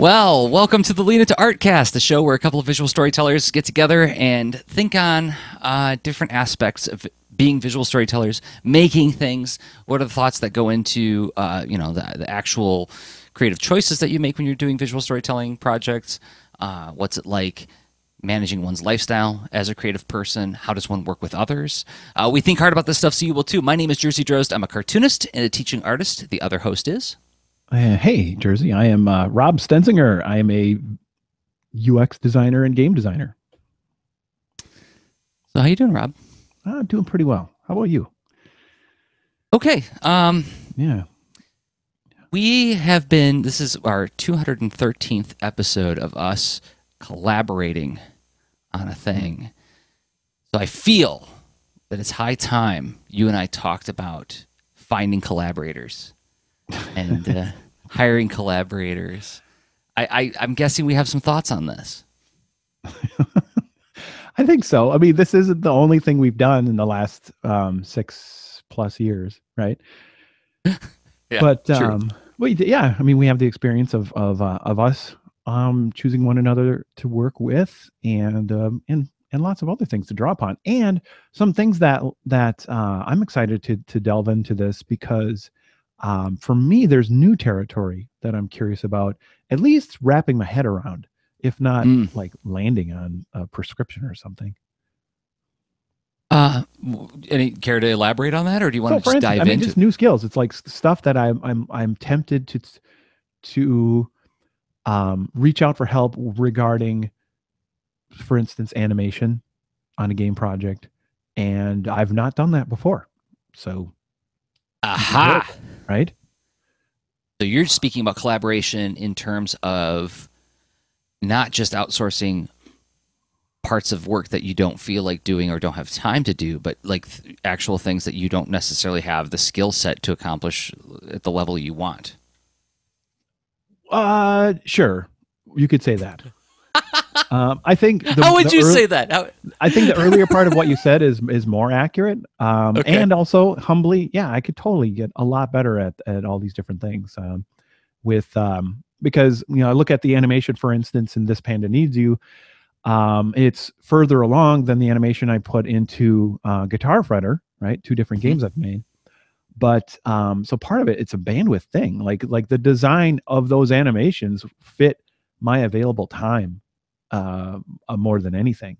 Well, welcome to the Lean Into Artcast, the show where a couple of visual storytellers get together and think on different aspects of being visual storytellers, making things. What are the thoughts that go into the actual creative choices that you make when you're doing visual storytelling projects? What's it like managing one's lifestyle as a creative person? How does one work with others? We think hard about this stuff, so you will too. My name is Jerzy Drozd. I'm a cartoonist and a teaching artist. The other host is... Hey, Jerzy. I am Rob Stenzinger. I am a UX designer and game designer. So how you doing, Rob? I'm doing pretty well. How about you? Okay. Yeah. We have been, this is our 213th episode of us collaborating on a thing. So I feel that it's high time you and I talked about finding collaborators and hiring collaborators. I'm guessing we have some thoughts on this. I think so. I mean, this isn't the only thing we've done in the last 6+ years, right? Yeah, but true. yeah, I mean, we have the experience of us choosing one another to work with, and lots of other things to draw upon, and some things that I'm excited to delve into this because for me, there's new territory that I'm curious about, at least wrapping my head around, if not like landing on a prescription or something. Any care to elaborate on that, or do you want to just dive I mean, into just new skills? It's like stuff that I'm tempted to reach out for help regarding, for instance, animation on a game project, and I've not done that before. So, aha, right? So you're speaking about collaboration in terms of not just outsourcing parts of work that you don't feel like doing or don't have time to do, but like actual things that you don't necessarily have the skill set to accomplish at the level you want. Sure, you could say that. I think. How would you say that? I think the earlier part of what you said is more accurate. Okay. And also humbly, yeah, I could totally get a lot better at all these different things. Because I look at the animation, for instance, in This Panda Needs You. It's further along than the animation I put into Guitar Fretter, right? Two different games I've made. But so part of it's a bandwidth thing. Like the design of those animations fit my available time more than anything,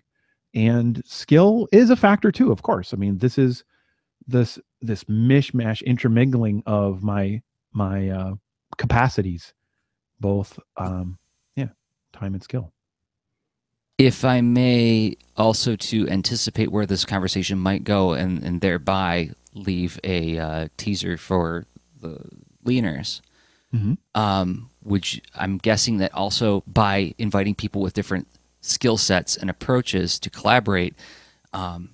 and skill is a factor too. Of course, I mean this mishmash intermingling of my capacities, both time and skill. If I may also to anticipate where this conversation might go and thereby leave a teaser for the leaners, I'm guessing that also by inviting people with different skill sets and approaches to collaborate,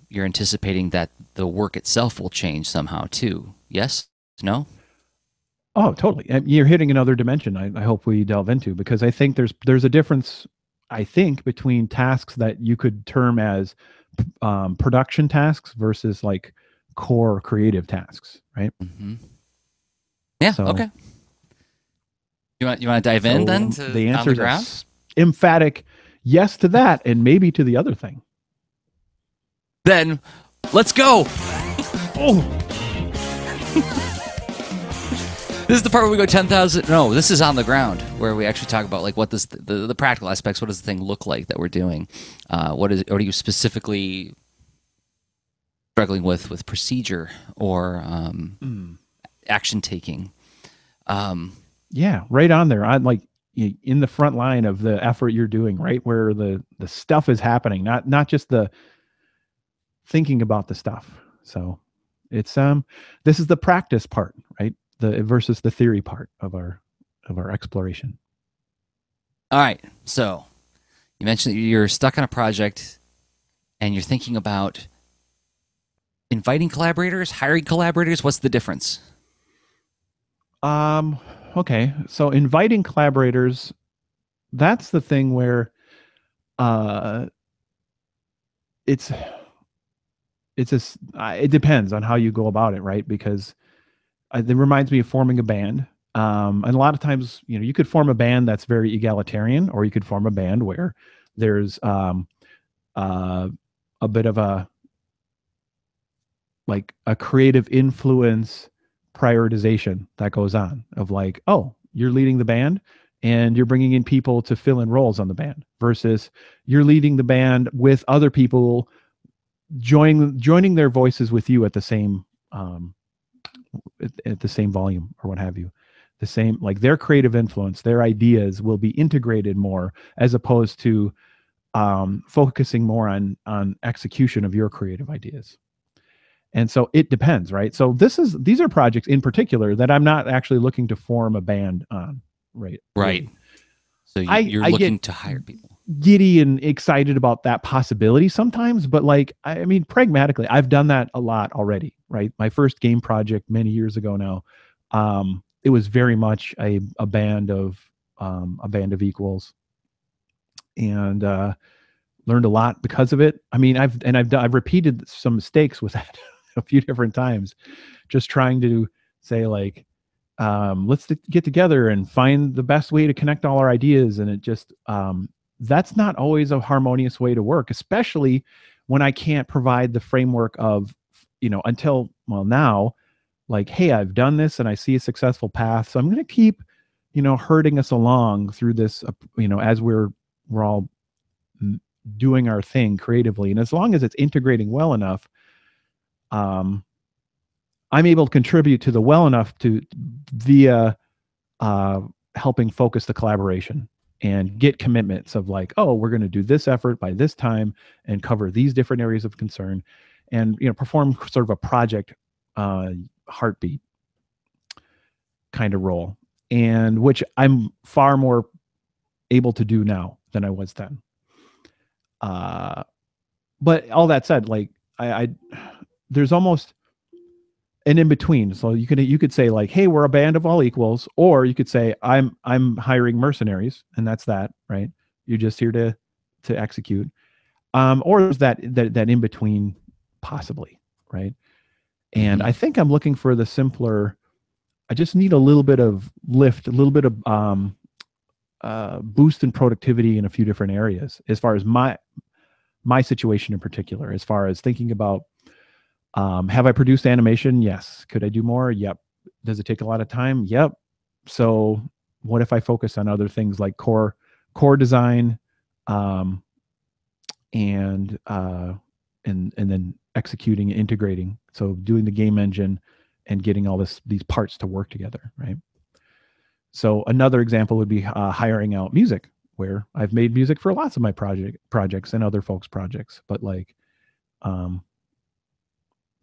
you're anticipating that the work itself will change somehow too. Yes? No? Oh, totally. You're hitting another dimension I hope we delve into, because I think there's a difference, I think, between tasks that you could term as production tasks versus like core creative tasks, right? Yeah. So, okay. You want to dive in then? The answer is emphatic yes to that, and maybe to the other thing. Then let's go. Oh. This is the part where we go 10,000. No, this is on the ground, where we actually talk about like what does the practical aspects. What does the thing look like that we're doing? What are you specifically struggling with procedure or action taking? Yeah, right on there. I'm like in the front line of the effort you're doing, right where the stuff is happening, not just the thinking about the stuff. So it's this is the practice part, right? The versus the theory part of our exploration. All right. So you mentioned that you're stuck on a project and you're thinking about inviting collaborators, hiring collaborators. What's the difference? Okay. So inviting collaborators, that's the thing where it depends on how you go about it, right? Because it reminds me of forming a band. And a lot of times, you could form a band that's very egalitarian, or you could form a band where there's uh, a bit of a creative influence prioritization that goes on of like, oh, you're leading the band and you're bringing in people to fill in roles on the band, versus you're leading the band with other people joining their voices with you at the same at the same volume, or what have you. The same, like, their creative influence, their ideas will be integrated more, as opposed to focusing more on execution of your creative ideas. And so it depends, right? So these are projects in particular that I'm not actually looking to form a band on, right? Right. Really. So you're I looking get to hire people. giddy and excited about that possibility sometimes, but like, I mean, pragmatically, I've done that a lot already, right? My first game project many years ago now, it was very much a band of equals, and learned a lot because of it. I mean, I've repeated some mistakes with that a few different times, just trying to say like, let's get together and find the best way to connect all our ideas. And it just, that's not always a harmonious way to work, especially when I can't provide the framework of, until, well, now, like, hey, I've done this and I see a successful path. So I'm going to keep, herding us along through this, as we're all doing our thing creatively. And as long as it's integrating well enough, I'm able to contribute to the well enough to via helping focus the collaboration and get commitments of like, oh, we're going to do this effort by this time and cover these different areas of concern, and perform sort of a project heartbeat kind of role, and which I'm far more able to do now than I was then. But all that said, like, I there's almost an in between. So you could say like, hey, we're a band of all equals, or you could say I'm hiring mercenaries, and that's that, right? You're just here to execute. Or there's that in between, possibly, right? And I think I'm looking for the simpler. I just need a little bit of lift, a little bit of boost in productivity in a few different areas, as far as my situation in particular, as far as thinking about, have I produced animation? Yes. Could I do more? Yep. Does it take a lot of time? Yep. So what if I focus on other things like core design, and then executing and integrating. So doing the game engine and getting all these parts to work together, right? So another example would be hiring out music, where I've made music for lots of my projects and other folks' projects, but like,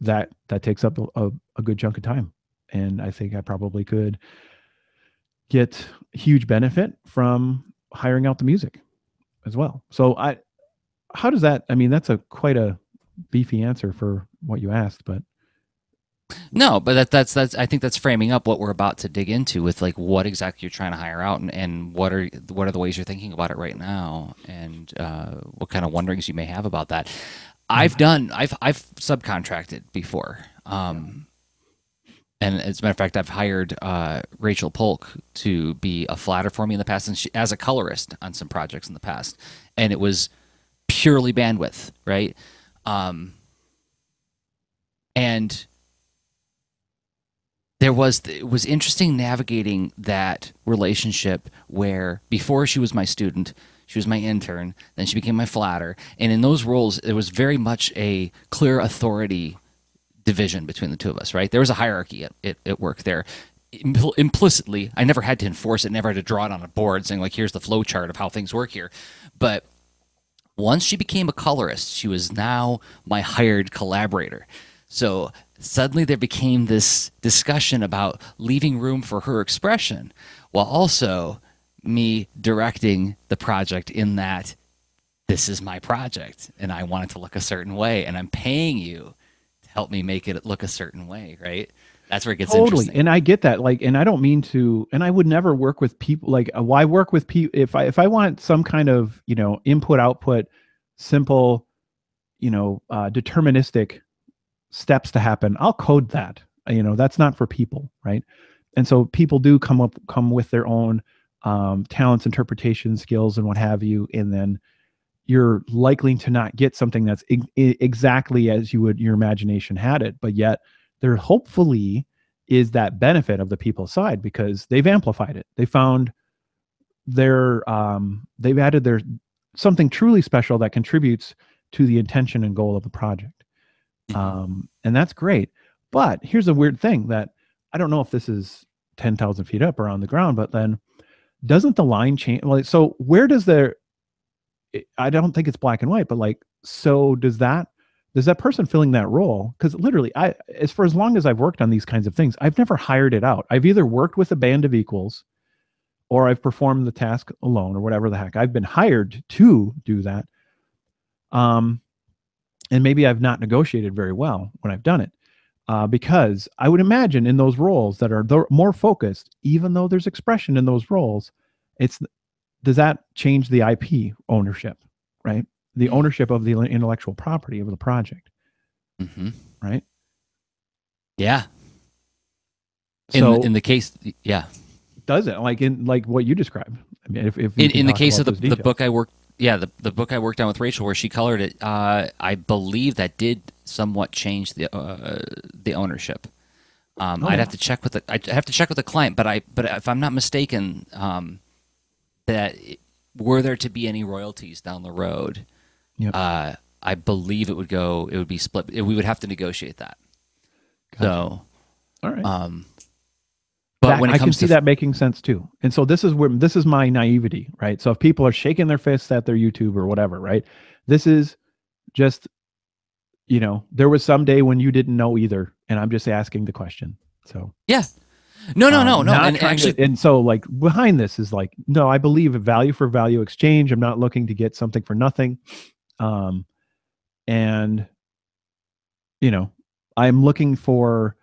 that takes up a good chunk of time. And I think I probably could get huge benefit from hiring out the music as well. So how does that, I mean, that's quite a beefy answer for what you asked, but. No, but that's I think that's framing up what we're about to dig into with like what exactly you're trying to hire out, and what are the ways you're thinking about it right now, and what kind of wonderings you may have about that. I've subcontracted before, and as a matter of fact, I've hired Rachel Polk to be a flatter for me in the past, and as a colorist on some projects in the past, and it was purely bandwidth, right? And it was interesting navigating that relationship, where before she was my student, she was my intern, then she became my flatter, and in those roles it was very much a clear authority division between the two of us, right? There was a hierarchy at work there. Implicitly, I never had to enforce it, never had to draw it on a board saying like, here's the flow chart of how things work here. But once she became a colorist, she was now my hired collaborator. So suddenly there became this discussion about leaving room for her expression, while also me directing the project, in that this is my project and I want it to look a certain way, and I'm paying you to help me make it look a certain way, right? That's where it gets interesting. And I get that. Like, and I don't mean to, and I would never work with people like, why work with people if I want some kind of, input output, simple, deterministic steps to happen, I'll code that. That's not for people, right? and so people do come with their own talents, interpretation skills, and what have you, and then you're likely to not get something that's exactly as your imagination had it, but yet there hopefully is that benefit of the people's side because they've amplified it. They found they've added their something truly special that contributes to the intention and goal of the project. And that's great. But here's a weird thing that I don't know if this is 10,000 feet up or on the ground, but then doesn't the line change? Well, so where does I don't think it's black and white, but like, so does that person filling that role? Because literally, as for as long as I've worked on these kinds of things, I've never hired it out. I've either worked with a band of equals or I've performed the task alone or whatever the heck. I've been hired to do that. And maybe I've not negotiated very well when I've done it. Because I would imagine in those roles that are more focused, even though there's expression in those roles, does that change the IP ownership, right? The ownership of the intellectual property of the project, right? Yeah. So in the case, yeah. Does it like what you described? I mean, if in the case of the book I worked, the book I worked on with Rachel, where she colored it, I believe that did somewhat change the ownership. I'd have to check with the client, but if I'm not mistaken, that were there to be any royalties down the road, yep. I believe it would be split. We would have to negotiate that. Gotcha. So, all right. But when it I comes can see that making sense too. And so this is my naivety, right? So if people are shaking their fists at their YouTube or whatever, right? This is just, there was some day when you didn't know either, and I'm just asking the question. So yeah. No. And actually, and so like behind this is like, no, I believe a value for value exchange. I'm not looking to get something for nothing. And I'm looking for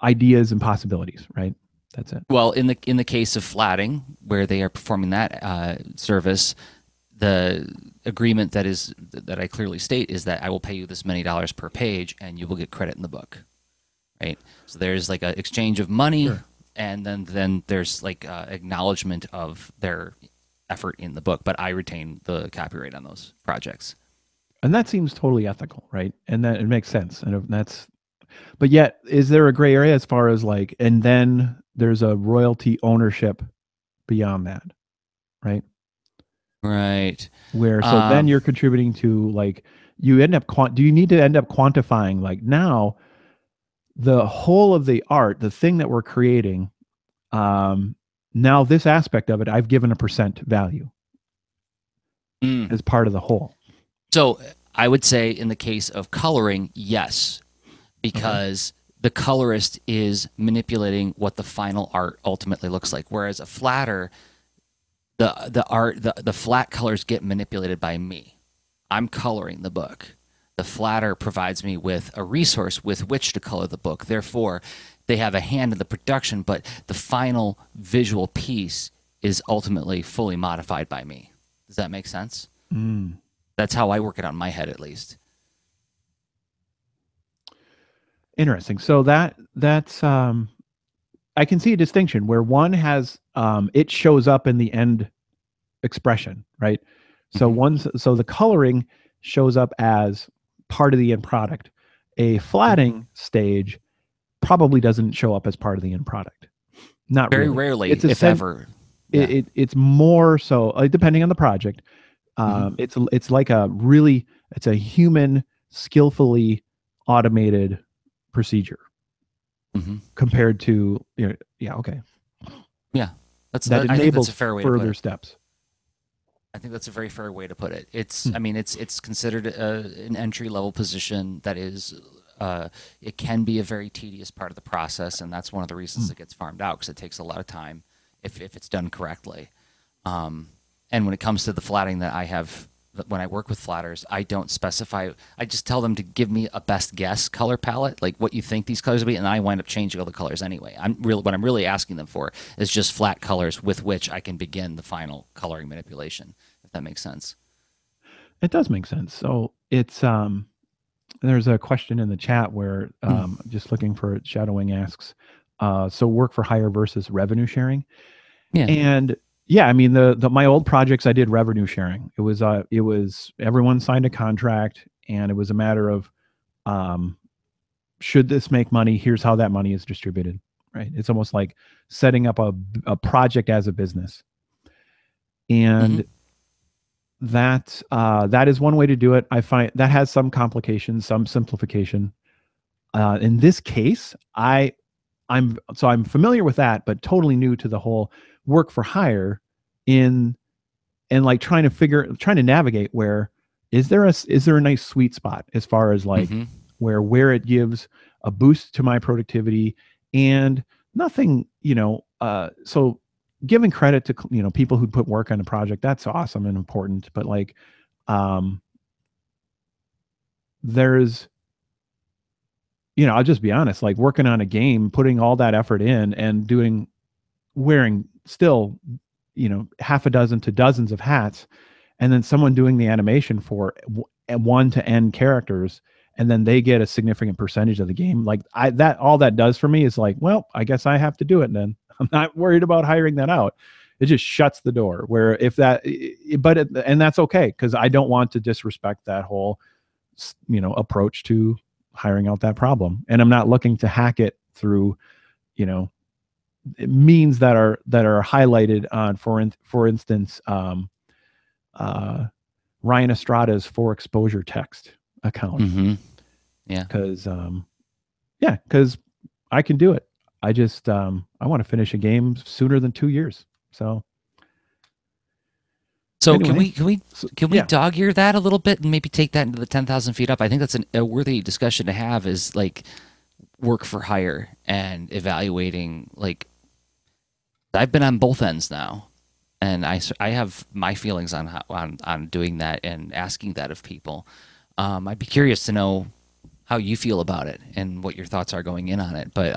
ideas and possibilities, right? That's it. Well, in the case of flatting, where they are performing that service, the agreement that I clearly state is that I will pay you this many dollars per page, and you will get credit in the book, right? So there's like an exchange of money, sure. And then there's like acknowledgement of their effort in the book, but I retain the copyright on those projects. And that seems totally ethical, right? And that it makes sense, and but yet, is there a gray area as far as like, and then there's a royalty ownership beyond that, right? Right. Where so then you're contributing to like you end up do you need to end up quantifying like now the whole of the art, the thing that we're creating, now this aspect of it, I've given a % value as part of the whole. So I would say in the case of coloring, yes. Because the colorist is manipulating what the final art ultimately looks like. Whereas a flatter, the flat colors get manipulated by me. I'm coloring the book. The flatter provides me with a resource with which to color the book. Therefore, they have a hand in the production, but the final visual piece is ultimately fully modified by me. Does that make sense? That's how I work it out in my head, at least. Interesting. So that's I can see a distinction where one has it shows up in the end expression, right? So so the coloring shows up as part of the end product. A flatting stage probably doesn't show up as part of the end product. Not very really. Rarely, if ever. Yeah. It's more so depending on the project. It's like it's a human skillfully automated procedure compared to okay, that enables further steps. I think that's a very fair way to put it. It's I mean it's considered an entry level position that is it can be a very tedious part of the process, and that's one of the reasons it gets farmed out, because it takes a lot of time if it's done correctly. And when it comes to the flatting that I have, when I work with flatters, I don't specify. I just tell them to give me a best guess color palette, like what you think these colors will be, and I wind up changing all the colors anyway. What I'm really asking them for is just flat colors with which I can begin the final coloring manipulation, if that makes sense. It does make sense. So it's there's a question in the chat where just looking for it, Shadowing asks, So work for hire versus revenue sharing. Yeah. And yeah, I mean the my old projects I did revenue sharing. It was everyone signed a contract, and it was a matter of um, should this make money? Here's how that money is distributed. Right? It's almost like setting up a project as a business, Hmm. and that is one way to do it. I find that has some complications, some simplification. In this case, I'm familiar with that, but totally new to the whole work for hire in and like trying to navigate where is there a nice sweet spot as far as like Hmm. where it gives a boost to my productivity and nothing, so giving credit to people who put work on a project, that's awesome and important, but like um there's I'll just be honest, like working on a game, putting all that effort in and wearing still, half a dozen to dozens of hats, and then someone doing the animation for one to n characters, and then they get a significant percentage of the game. Like that, all that does for me is like, well, I guess I have to do it then. I'm not worried about hiring that out. It just shuts the door. Where if that, and that's okay because I don't want to disrespect that whole, approach to hiring out that problem, and I'm not looking to hack it through, you know, means that are highlighted on for instance uh, Ryan Estrada's for exposure text account Hmm. Yeah. because yeah, because I can do it. I just I want to finish a game sooner than 2 years. So So can anyway, we can we so, can we yeah, dog ear that a little bit and maybe take that into the 10,000 feet up? I think that's a worthy discussion to have. Is like work for hire and evaluating. Like I've been on both ends now, and I have my feelings on on doing that and asking that of people. I'd be curious to know how you feel about it and what your thoughts are going in on it. But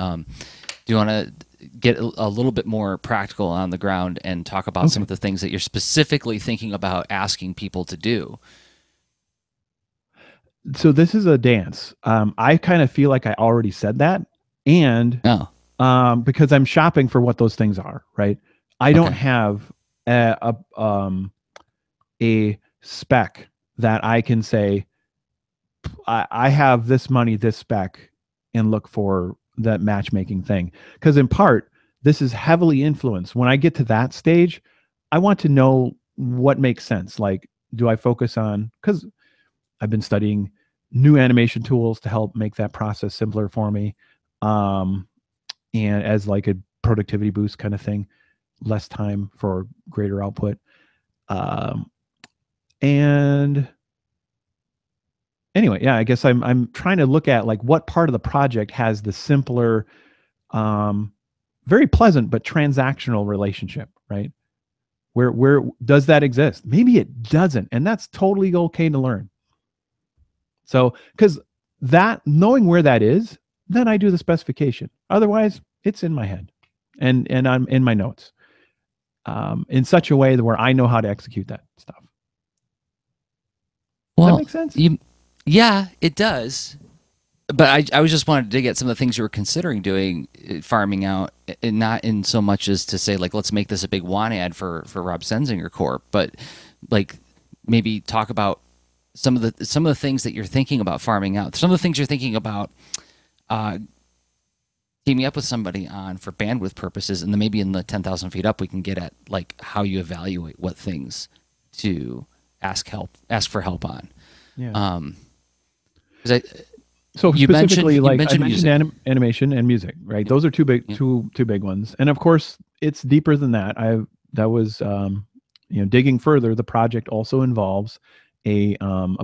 do you want to get a little bit more practical on the ground and talk about some okay. of the things that you're specifically thinking about asking people to do? So this is a dance. I kind of feel like I already said that, and Oh, because I'm shopping for what those things are, right? I don't okay. have a spec that I can say I have this money, this spec, and look for that matchmaking thing. Because in part, this is heavily influenced. When I get to that stage, I want to know what makes sense. Like, do I focus on, because I've been studying new animation tools to help make that process simpler for me. Um, and as like a productivity boost kind of thing, less time for greater output. Um, and anyway, yeah, I guess I'm trying to look at like what part of the project has the simpler, um, very pleasant but transactional relationship, right? Where does that exist? Maybe it doesn't, and that's totally okay to learn. So, because that knowing where that is, then I do the specification. Otherwise, it's in my head, and I'm in my notes, in such a way that where I know how to execute that stuff. Does that Well, make sense? you, yeah, it does. But I was just wanted to dig at some of the things you were considering doing, farming out, and not in so much as to say like let's make this a big want ad for Rob Senzinger Corp, but like maybe talk about some of the things that you're thinking about farming out, some of the things you're thinking about uh, teaming up with somebody on for bandwidth purposes, and then maybe in the 10,000 feet up we can get at like how you evaluate what things to ask for help on. Yeah. Um, 'Cause So specifically, you like I mentioned mentioned, music. animation and music, right? Yeah, Those are two big, yeah. two big ones, and of course, it's deeper than that. That was, digging further. The project also involves a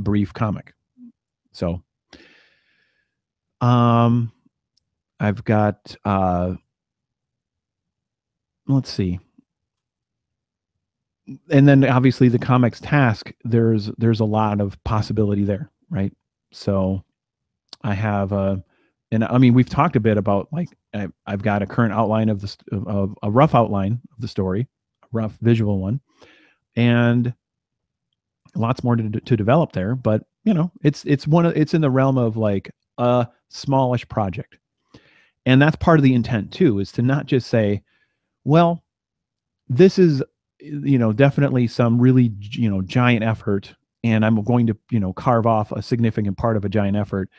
brief comic. So, um, I've got let's see, and then obviously the comics task. There's a lot of possibility there, right? So I have and I mean we've talked a bit about like I've got a current outline of a rough outline of the story, a rough visual one, and lots more to develop there. But it's in the realm of like a smallish project, And that's part of the intent too, is to not just say, well, this is, definitely some really, giant effort, and I'm going to, carve off a significant part of a giant effort.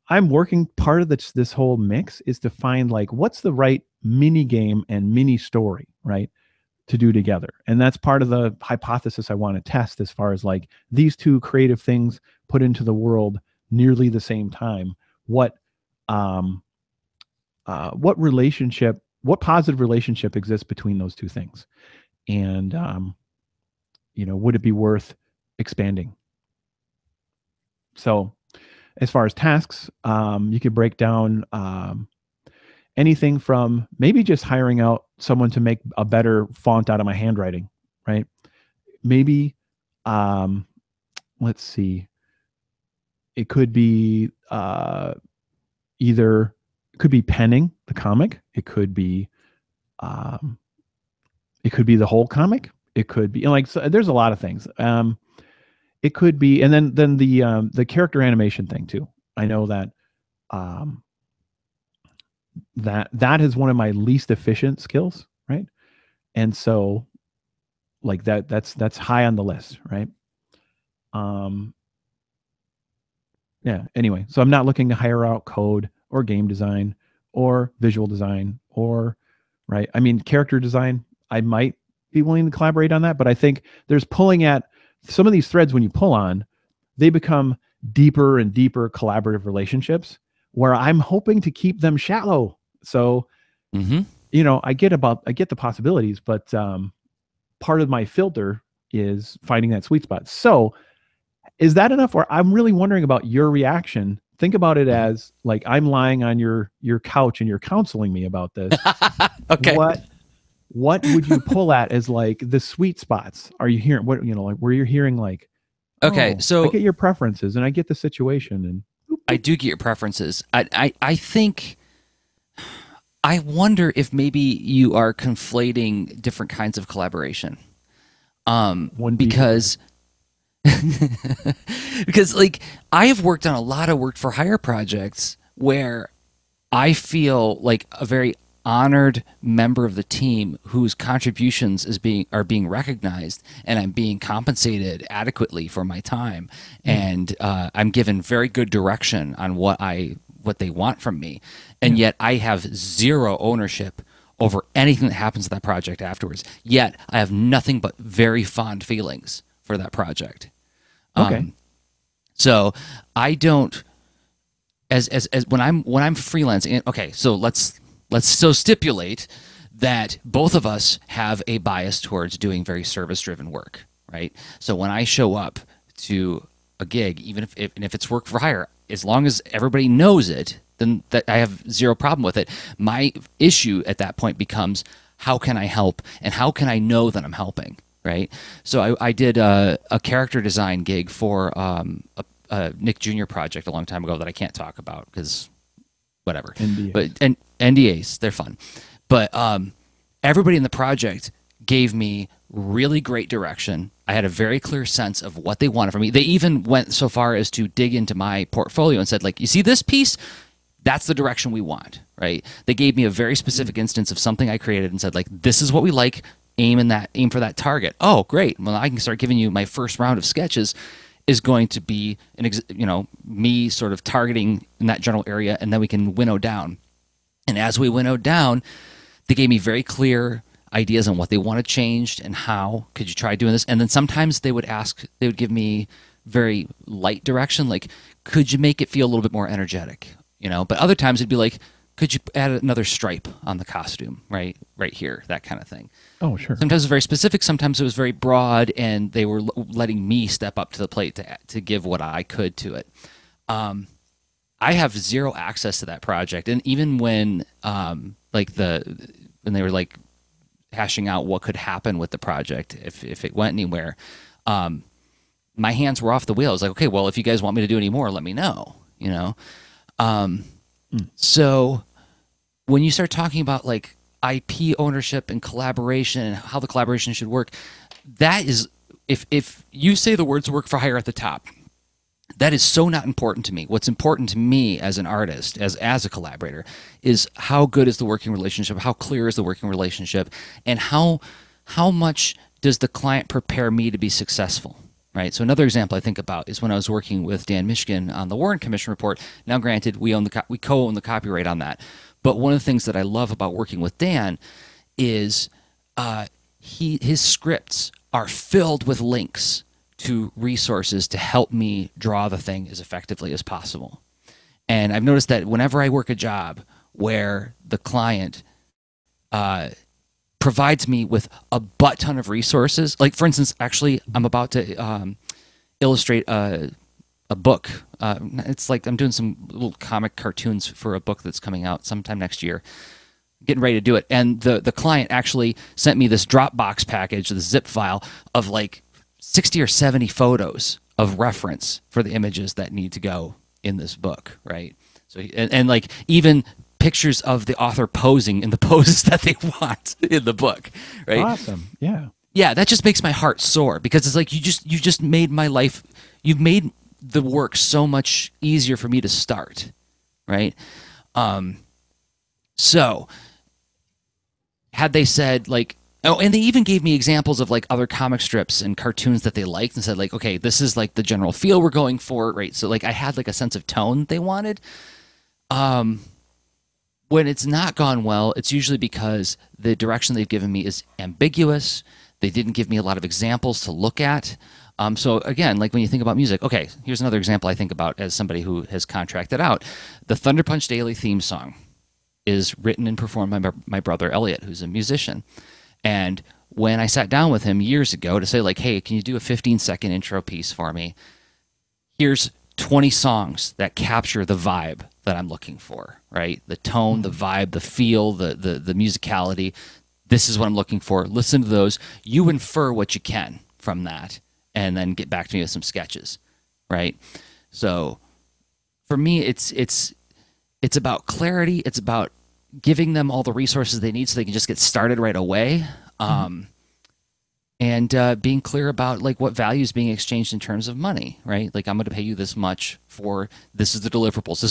I'm working, part of this whole mix is to find like what's the right mini game and mini story, right, to do together. And that's part of the hypothesis I want to test, as far as like these two creative things put into the world nearly the same time. What relationship, what positive relationship exists between those two things? And, would it be worth expanding? So as far as tasks, you could break down anything from maybe just hiring out someone to make a better font out of my handwriting, right? Maybe, let's see, it could be either, it could be penning the comic. It could be the whole comic. It could be like, so there's a lot of things. It could be, and then the character animation thing too. I know that that is one of my least efficient skills, right? And so like that's high on the list, right? Yeah, anyway, so I'm not looking to hire out code or game design or visual design or, right? I mean, character design, I might be willing to collaborate on that, but I think there's pulling at some of these threads. When you pull on, they become deeper and deeper collaborative relationships where I'm hoping to keep them shallow. So, I get the possibilities, but part of my filter is finding that sweet spot. So is that enough? Or I'm really wondering about your reaction. Think about it as like I'm lying on your couch and you're counseling me about this. Okay. What would you pull at as like the sweet spots? Are you hearing what, like where you're hearing like, okay, so I get your preferences and I get the situation, and I do get your preferences. I think, I wonder if maybe you are conflating different kinds of collaboration. Because because like I have worked on a lot of work for hire projects where I feel like a very honored member of the team whose contributions are being recognized, and I'm being compensated adequately for my time, and I'm given very good direction on what they want from me, and yet I have zero ownership over anything that happens to that project afterwards. Yet I have nothing but very fond feelings for that project. okay. So I don't, as when I'm freelancing. Okay, so let's so stipulate that both of us have a bias towards doing very service-driven work, right? So when I show up to a gig, even if it's work for hire, as long as everybody knows it, then that I have zero problem with it. My issue at that point becomes, how can I help, and how can I know that I'm helping, right? So I did a character design gig for a Nick Jr. project a long time ago that I can't talk about because whatever. NDAs. But NDAs, they're fun. But everybody in the project gave me really great direction. I had a very clear sense of what they wanted from me. They even went so far as to dig into my portfolio and said, like, you see this piece? That's the direction we want, right? They gave me a very specific instance of something I created and said, like, this is what we like. Aim for that target. Oh, great. Well, I can start giving you my first round of sketches. Is going to be me sort of targeting in that general area, and then we can winnow down. And as we winnowed down, they gave me very clear ideas on what they wanted changed and how could you try doing this. And then sometimes they would give me very light direction, like, could you make it feel a little bit more energetic, But other times it'd be like, could you add another stripe on the costume, right here, that kind of thing. Oh, sure. Sometimes it was very specific. Sometimes it was very broad, and they were letting me step up to the plate to give what I could to it. I have zero access to that project, and even when when they were like hashing out what could happen with the project if it went anywhere, my hands were off the wheel. I was like, okay, well, if you guys want me to do any more, let me know. So when you start talking about like IP ownership and collaboration and how the collaboration should work, that is, if you say the words work for hire at the top, That is so not important to me. What's important to me as an artist, as a collaborator, is how good is the working relationship, how clear is the working relationship, and how much does the client prepare me to be successful, right? So another example I think about is when I was working with Dan Mishkin on the Warren Commission report. Now, granted, we co-own the copyright on that, but one of the things that I love about working with Dan is his scripts are filled with links to resources to help me draw the thing as effectively as possible. And I've noticed that whenever I work a job where the client provides me with a butt ton of resources, like for instance, actually, I'm about to illustrate a book. It's like I'm doing some little comic cartoons for a book that's coming out sometime next year. Getting ready to do it, and the client actually sent me this Dropbox package, this zip file of like 60 or 70 photos of reference for the images that need to go in this book, right? So and like even pictures of the author posing in the poses that they want in the book, right? Awesome. Yeah. Yeah, that just makes my heart soar because it's like you just made my life, you've made the work so much easier for me to start, right? So had they said like, oh, and they even gave me examples of like other comic strips and cartoons that they liked and said like, okay, this is like the general feel we're going for, right? So like I had like a sense of tone they wanted. When it's not gone well, it's usually because the direction they've given me is ambiguous. They didn't give me a lot of examples to look at. So again, like when you think about music, okay, here's another example I think about as somebody who has contracted out. The Thunder Punch Daily theme song is written and performed by my brother Elliot, who's a musician. And when I sat down with him years ago to say like, hey, can you do a 15-second intro piece for me? Here's 20 songs that capture the vibe that I'm looking for, right? The tone, the vibe, the feel, the musicality. This is what I'm looking for. Listen to those. You infer what you can from that and then get back to me with some sketches, right? So for me, it's about clarity. It's about giving them all the resources they need so they can just get started right away. And being clear about like what value is being exchanged in terms of money, right? Like I'm going to pay you this much for, this is the deliverables.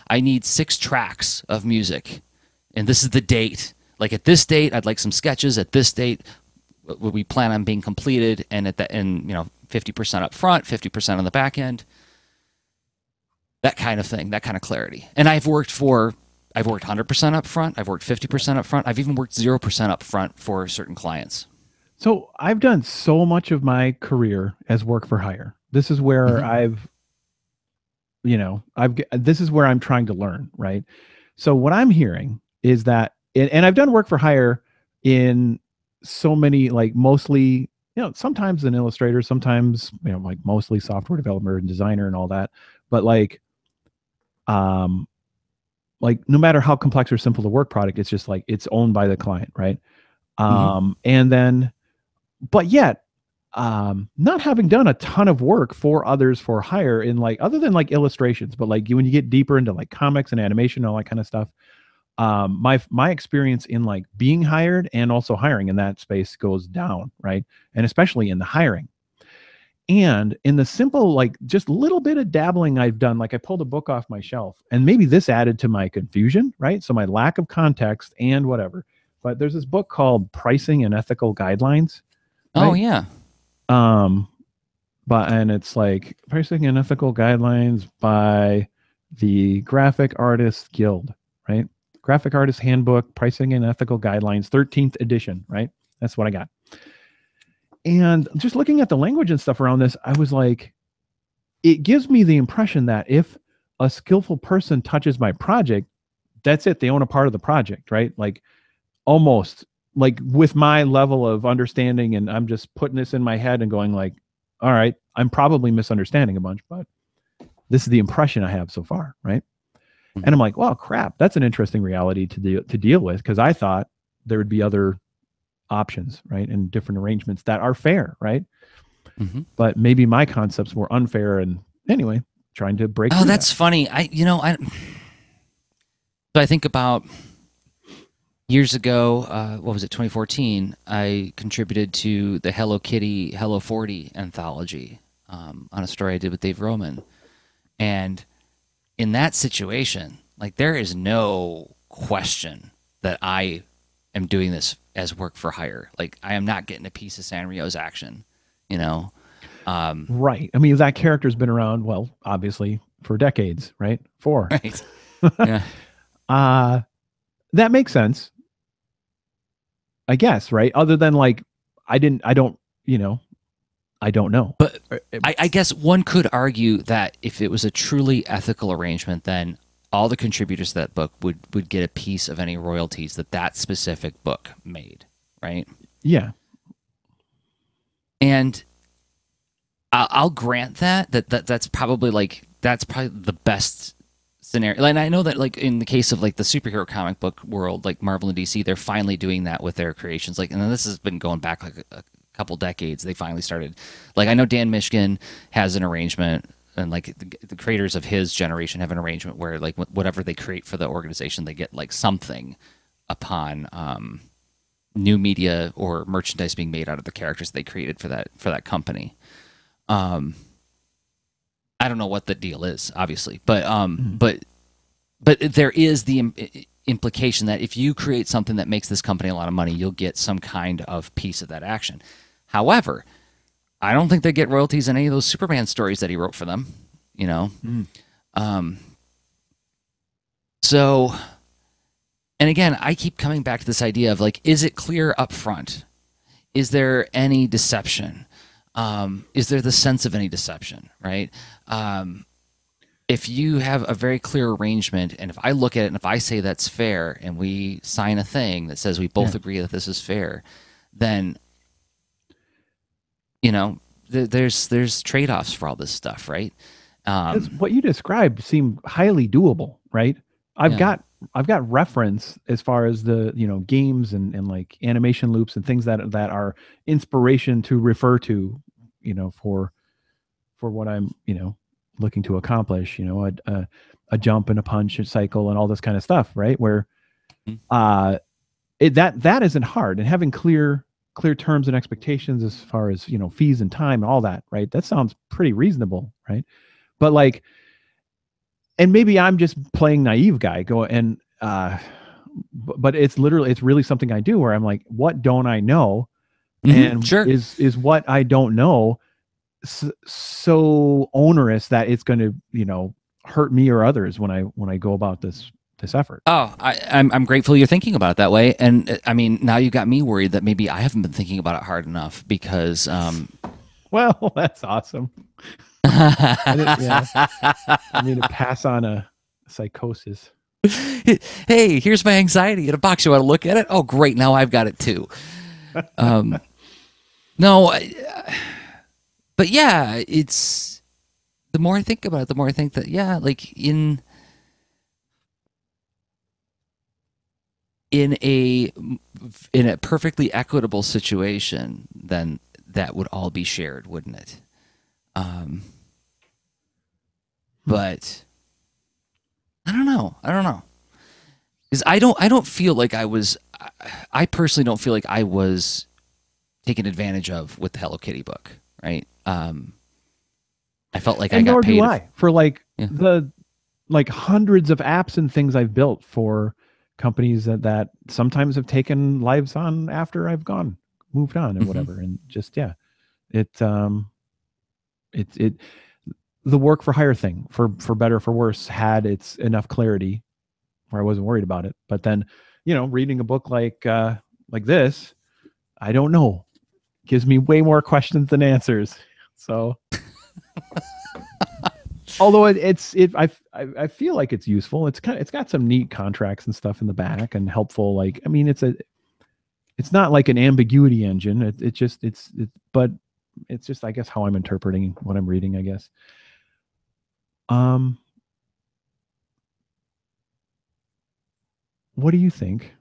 I need 6 tracks of music and this is the date. Like at this date, I'd like some sketches. At this date, we plan on being completed, and at that, and 50% up front, 50% on the back end. That kind of thing, that kind of clarity. And I've worked 100% up front. I've worked 50% up front. I've even worked 0% up front for certain clients. So I've done so much of my career as work for hire. This is where this is where I'm trying to learn, right? So what I'm hearing is that, and I've done work for hire in so many, like mostly, sometimes an illustrator, sometimes, like mostly software developer and designer and all that. But like no matter how complex or simple the work product, it's just like, it's owned by the client. Right. And then, but yet, not having done a ton of work for others for hire in like, other than like illustrations, but like when you get deeper into like comics and animation and all that kind of stuff, my experience in like being hired and also hiring in that space goes down, right? And especially in the hiring. And in the simple, like just little bit of dabbling I've done, like I pulled a book off my shelf and maybe this added to my confusion, right? So my lack of context and whatever. But there's this book called Pricing and Ethical Guidelines. Right? Oh yeah. And it's like Pricing and Ethical Guidelines by the Graphic Artists Guild, right? Graphic Artist Handbook, Pricing and Ethical Guidelines, 13th edition, right? That's what I got. And just looking at the language and stuff around this, I was like, it gives me the impression that if a skillful person touches my project, that's it. They own a part of the project, right? Like almost like with my level of understanding, and I'm just putting this in my head and going like, all right, I'm probably misunderstanding a bunch, but this is the impression I have so far, right? And I'm like, well, crap, that's an interesting reality to deal with, because I thought there would be other options, right, and different arrangements that are fair, right? But maybe my concepts were unfair, and anyway, trying to break. Oh, that's funny. So I think about years ago, what was it, 2014, I contributed to the Hello Kitty Hello 40 anthology. on a story I did with Dave Roman. And in that situation, like, there is no question that I am doing this as work for hire. Like, I am not getting a piece of Sanrio's action, you know? Right. I mean, that character's been around, well, obviously for decades, right? Four. Right. Yeah. That makes sense, I guess, right? Other than like, I don't, I don't know. But I guess one could argue that if it was a truly ethical arrangement, then all the contributors to that book would get a piece of any royalties that that specific book made, right? Yeah. And I'll grant that's probably the best scenario. And I know that, like, in the case of like the superhero comic book world, like Marvel and DC, they're finally doing that with their creations. Like, and this has been going back like a couple decades. They finally started. Like, I know Dan Mishkin has an arrangement, and like the creators of his generation have an arrangement where, like, whatever they create for the organization, they get like something upon new media or merchandise being made out of the characters they created for that company. I don't know what the deal is, obviously, but there is the implication that if you create something that makes this company a lot of money, you'll get some kind of piece of that action. However, I don't think they get royalties in any of those Superman stories that he wrote for them, you know? So, and again, I keep coming back to this idea of, like, is it clear up front? Is there any deception? Is there the sense of any deception, right? If you have a very clear arrangement, and if I look at it and if I say that's fair, and we sign a thing that says we both agree that this is fair, then, you know, there's trade-offs for all this stuff, right? What you described seemed highly doable, right? I've got reference as far as the, games and like animation loops and things that are inspiration to refer to, for what I'm, looking to accomplish, a jump and a punch cycle and all this kind of stuff, right? Where that isn't hard, and having clear terms and expectations as far as, fees and time and all that, right? That sounds pretty reasonable, right? But like, and maybe I'm just playing naive guy but it's really something I do where I'm like, what don't I know? And sure. is what I don't know so onerous that it's going to, hurt me or others when I go about this effort. Oh, I'm grateful you're thinking about it that way. And I mean, now you got me worried that maybe I haven't been thinking about it hard enough because, well, that's awesome. I need to pass on a psychosis. Hey, here's my anxiety in a box. You want to look at it? Oh, great. Now I've got it too. No, but yeah, it's, the more I think about it, the more I think that, yeah, like in a perfectly equitable situation, then that would all be shared, wouldn't it? But I don't know. Because I don't feel like I personally don't feel like I was taken advantage of with the Hello Kitty book, right? I felt like I got paid. Nor do I for like the hundreds of apps and things I've built for companies that sometimes have taken lives on after I've moved on and whatever. And just, the work for hire thing, for better or for worse, had its enough clarity where I wasn't worried about it. But then, reading a book like this, I don't know, gives me way more questions than answers. So, although I feel like it's useful. It's got some neat contracts and stuff in the back and helpful. Like, I mean, it's not like an ambiguity engine. But it's just, I guess, how I'm interpreting what I'm reading, I guess. What do you think?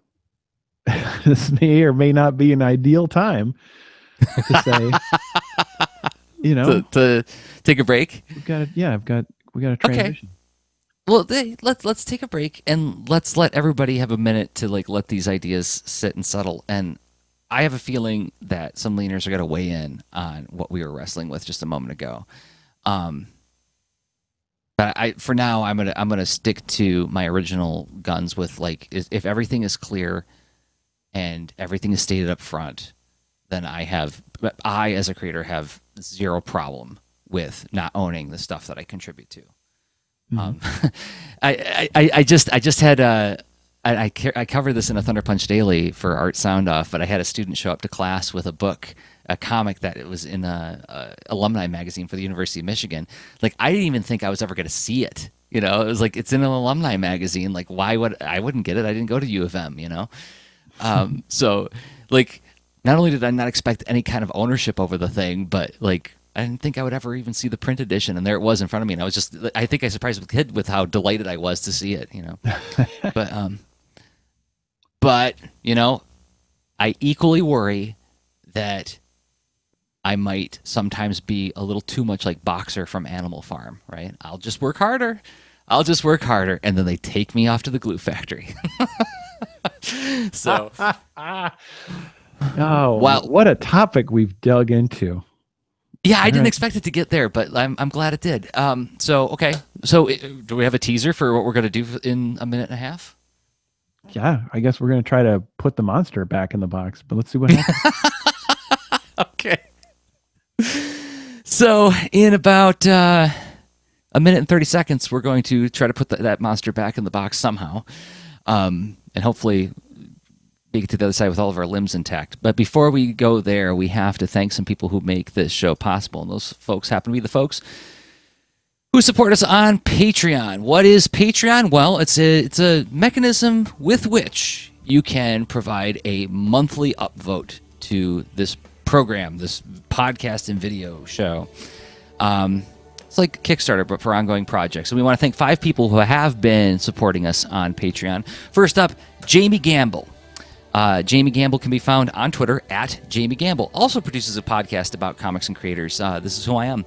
This may or may not be an ideal time to say, to take a break. We got to transition. Okay. Well, let's take a break and let's let everybody have a minute to like let these ideas sit and settle. And I have a feeling that some leaners are going to weigh in on what we were wrestling with just a moment ago. But for now, I'm gonna stick to my original guns with, like, if everything is clear and everything is stated up front, then I as a creator have zero problem with not owning the stuff that I contribute to. Mm-hmm. I just had I covered this in a Thunder Punch Daily for Art Sound Off, but I had a student show up to class with a book, a comic that it was in a alumni magazine for the University of Michigan. Like, I didn't even think I was ever going to see it. You know, it was like, it's in an alumni magazine. Like, why would I wouldn't get it? I didn't go to U of M. You know, so like, not only did I not expect any kind of ownership over the thing, but like, I didn't think I would ever even see the print edition, and there it was in front of me. And I think I surprised the kid with how delighted I was to see it. You know, but you know, I equally worry that I might sometimes be a little too much like Boxer from Animal Farm, right? I'll just work harder. And then they take me off to the glue factory. So, what a topic we've dug into. Yeah, I didn't expect it to get there, but I'm glad it did. Okay. So do we have a teaser for what we're going to do in a minute and a half? Yeah, I guess we're going to try to put the monster back in the box, but let's see what happens. Okay. So in about a minute and 30 seconds, we're going to try to put that monster back in the box somehow, and hopefully make it to the other side with all of our limbs intact. But before we go there, we have to thank some people who make this show possible, and those folks happen to be the folks who support us on Patreon. What is Patreon? Well, it's a mechanism with which you can provide a monthly upvote to this program, this podcast and video show. It's like Kickstarter, but for ongoing projects. And we want to thank 5 people who have been supporting us on Patreon. First up, Jamie Gamble. Jamie Gamble can be found on Twitter at Jamie Gamble. Also produces a podcast about comics and creators. This is who I am.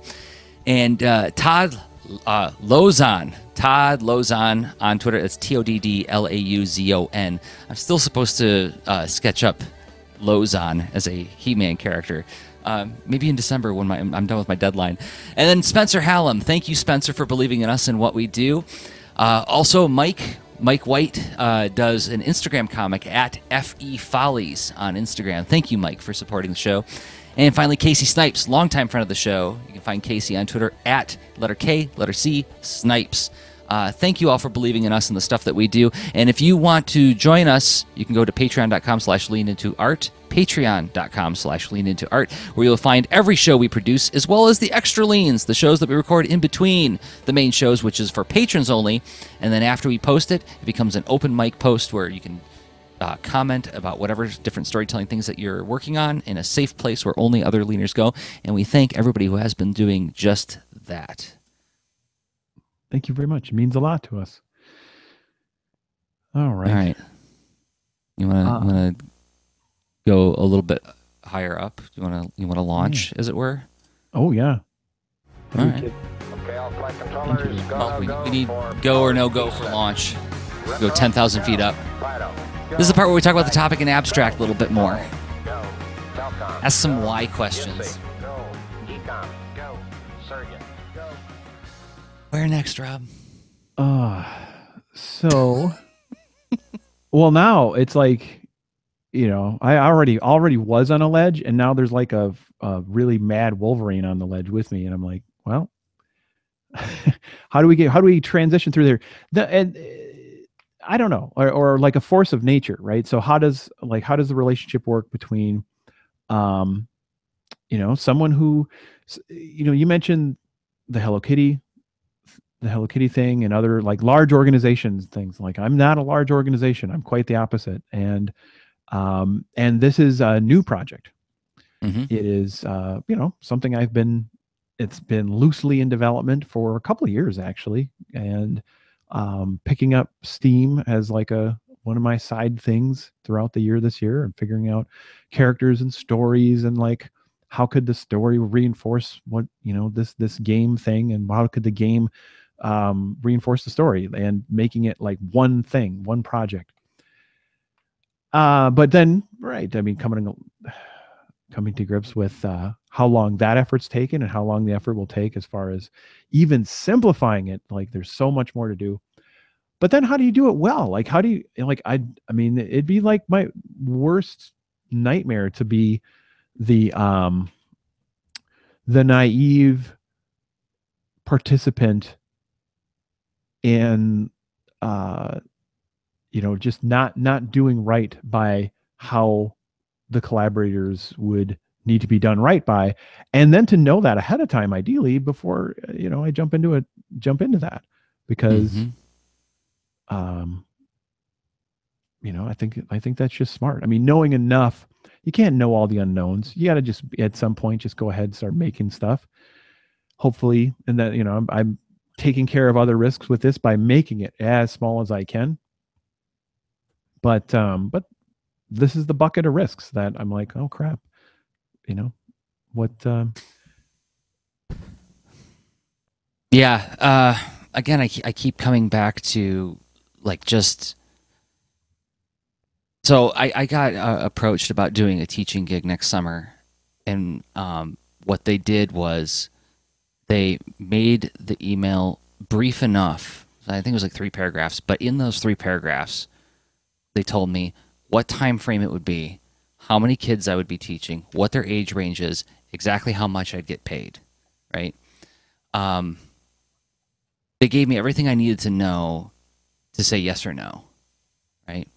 And Todd Lauzon. Todd Lauzon on Twitter. It's TODDLAUZON. I'm still supposed to sketch up Lauzon as a He-Man character. Maybe in December when I'm done with my deadline. And then Spencer Hallam. Thank you, Spencer, for believing in us and what we do. Also, Mike White does an Instagram comic at FE Follies on Instagram. Thank you, Mike, for supporting the show. And finally, Casey Snipes, longtime friend of the show. You can find Casey on Twitter at letter K, letter C, Snipes. Thank you all for believing in us and the stuff that we do. And if you want to join us, you can go to patreon.com/leanintoart, patreon.com/leanintoart, where you'll find every show we produce, as well as the extra leans, the shows that we record in between the main shows, which is for patrons only. And then after we post it, it becomes an open mic post where you can comment about whatever different storytelling things that you're working on in a safe place where only other leaners go. And we thank everybody who has been doing just that. Thank you very much. It means a lot to us. All right. All right. You want to go a little bit higher up? You want to launch, as it were? Oh yeah. All right. We need go or no go for launch. Go 10,000 feet up. This is the part where we talk about the topic in abstract a little bit more. Ask some why questions. Where next, Rob? So, well, now it's like, I already was on a ledge, and now there's like a really mad Wolverine on the ledge with me, and I'm like, well, how do we transition through there? And I don't know, or like a force of nature, right? So how does the relationship work between, someone who, you mentioned the Hello Kitty thing and other like large organizations things. Like, I'm not a large organization. I'm quite the opposite. And this is a new project. Mm-hmm. It is, something it's been loosely in development for a couple of years actually. And, picking up steam as like one of my side things throughout the year this year, and figuring out characters and stories, and like, how could the story reinforce what, this game thing, and how could the game reinforce the story, and making it like one thing, one project. But then, right, I mean, coming coming to grips with how long that effort's taken and how long the effort will take as far as even simplifying it. Like there's so much more to do. But then how do you do it well? Like how do you like I mean it'd be like my worst nightmare to be the naive participant in just not doing right by how the collaborators would need to be done right by, and then to know that ahead of time ideally before I jump into that, because um I think that's just smart. I mean, knowing enough, you can't know all the unknowns. You got to just at some point just go ahead and start making stuff, hopefully, and that I'm taking care of other risks with this by making it as small as I can. But this is the bucket of risks that I'm like, oh crap, what? Yeah. Again, I keep coming back to like just. So I got approached about doing a teaching gig next summer, and what they did was they made the email brief enough. I think it was like 3 paragraphs, but in those 3 paragraphs, they told me what time frame it would be, how many kids I would be teaching, what their age range is, exactly how much I'd get paid, right? They gave me everything I needed to know to say yes or no, right?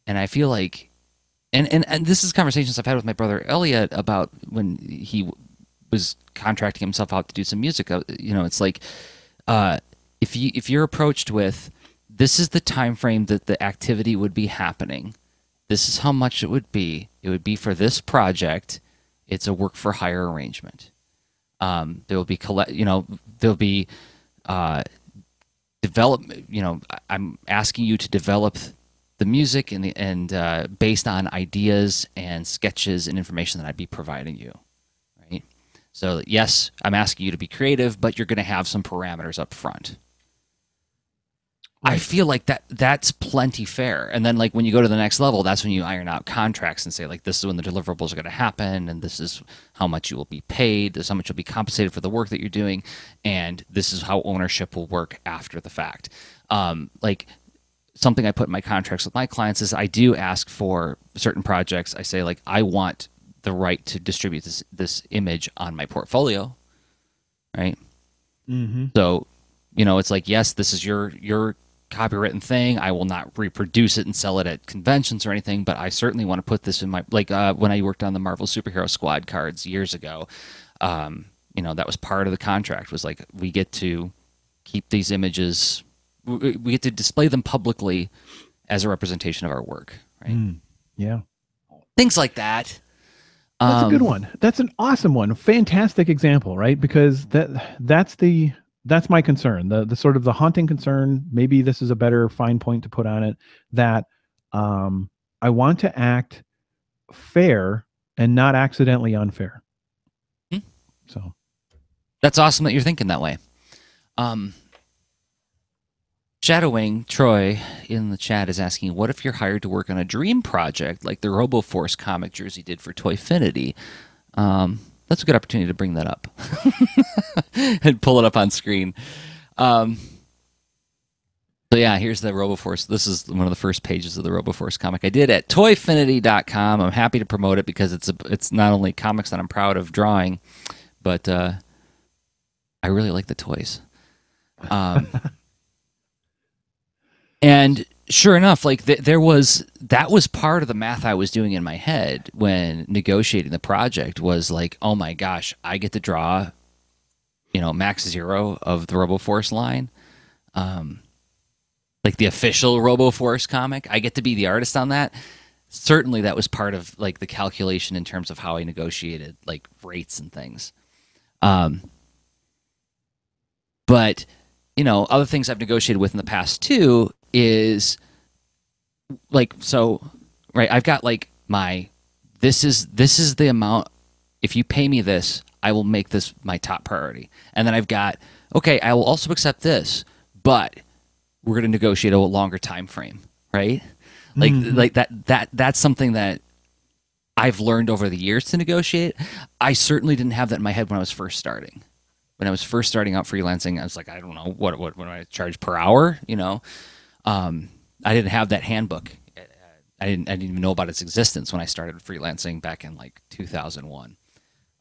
And I feel like, and this is conversations I've had with my brother Elliot about when he was contracting himself out to do some music. It's like if you're approached with, this is the time frame that the activity would be happening, this is how much it would be for this project. It's a work for hire arrangement. There'll be development. I'm asking you to develop the music and based on ideas and sketches and information that I'd be providing you, right? So yes, I'm asking you to be creative, but you're going to have some parameters up front. Right. I feel like that's plenty fair. And then like when you go to the next level, that's when you iron out contracts and say like, this is when the deliverables are going to happen, and this is how much you will be paid, this is how much you'll be compensated for the work that you're doing, and this is how ownership will work after the fact. Like something I put in my contracts with my clients is I do ask for certain projects. I say like, I want the right to distribute this image on my portfolio, right? Mm-hmm. So, it's like, yes, this is your copywritten thing. I will not reproduce it and sell it at conventions or anything, but I certainly want to put this in my, like when I worked on the Marvel Superhero Squad cards years ago, that was part of the contract, was like, we get to keep these images, we get to display them publicly as a representation of our work, right? Yeah. Things like that. That's a good one. That's an awesome one. Fantastic example, right? Because that's my concern. The sort of the haunting concern, maybe this is a better fine point to put on it, that I want to act fair and not accidentally unfair. So that's awesome that you're thinking that way. Shadowing Troy in the chat is asking, what if you're hired to work on a dream project like the RoboForce comic Jerzy did for Toyfinity? That's a good opportunity to bring that up and pull it up on screen. So yeah, here's the RoboForce. This is one of the first pages of the RoboForce comic I did at toyfinity.com. I'm happy to promote it because it's not only comics that I'm proud of drawing, but I really like the toys. And sure enough, like that was part of the math I was doing in my head when negotiating the project, was like, oh my gosh, I get to draw, Max Zero of the RoboForce line, like the official RoboForce comic. I get to be the artist on that. Certainly, that was part of like the calculation in terms of how I negotiated like rates and things. But other things I've negotiated with in the past too is like, so, right, I've got like this is the amount, if you pay me this, I will make this my top priority. And then I've got, okay, I will also accept this, but we're going to negotiate a longer time frame, right? Like, like that's something that I've learned over the years to negotiate. I certainly didn't have that in my head when I was first starting. When I was first starting out freelancing, I was like, I don't know what do I charge per hour, you know? I didn't have that handbook. I didn't even know about its existence when I started freelancing back in like 2001.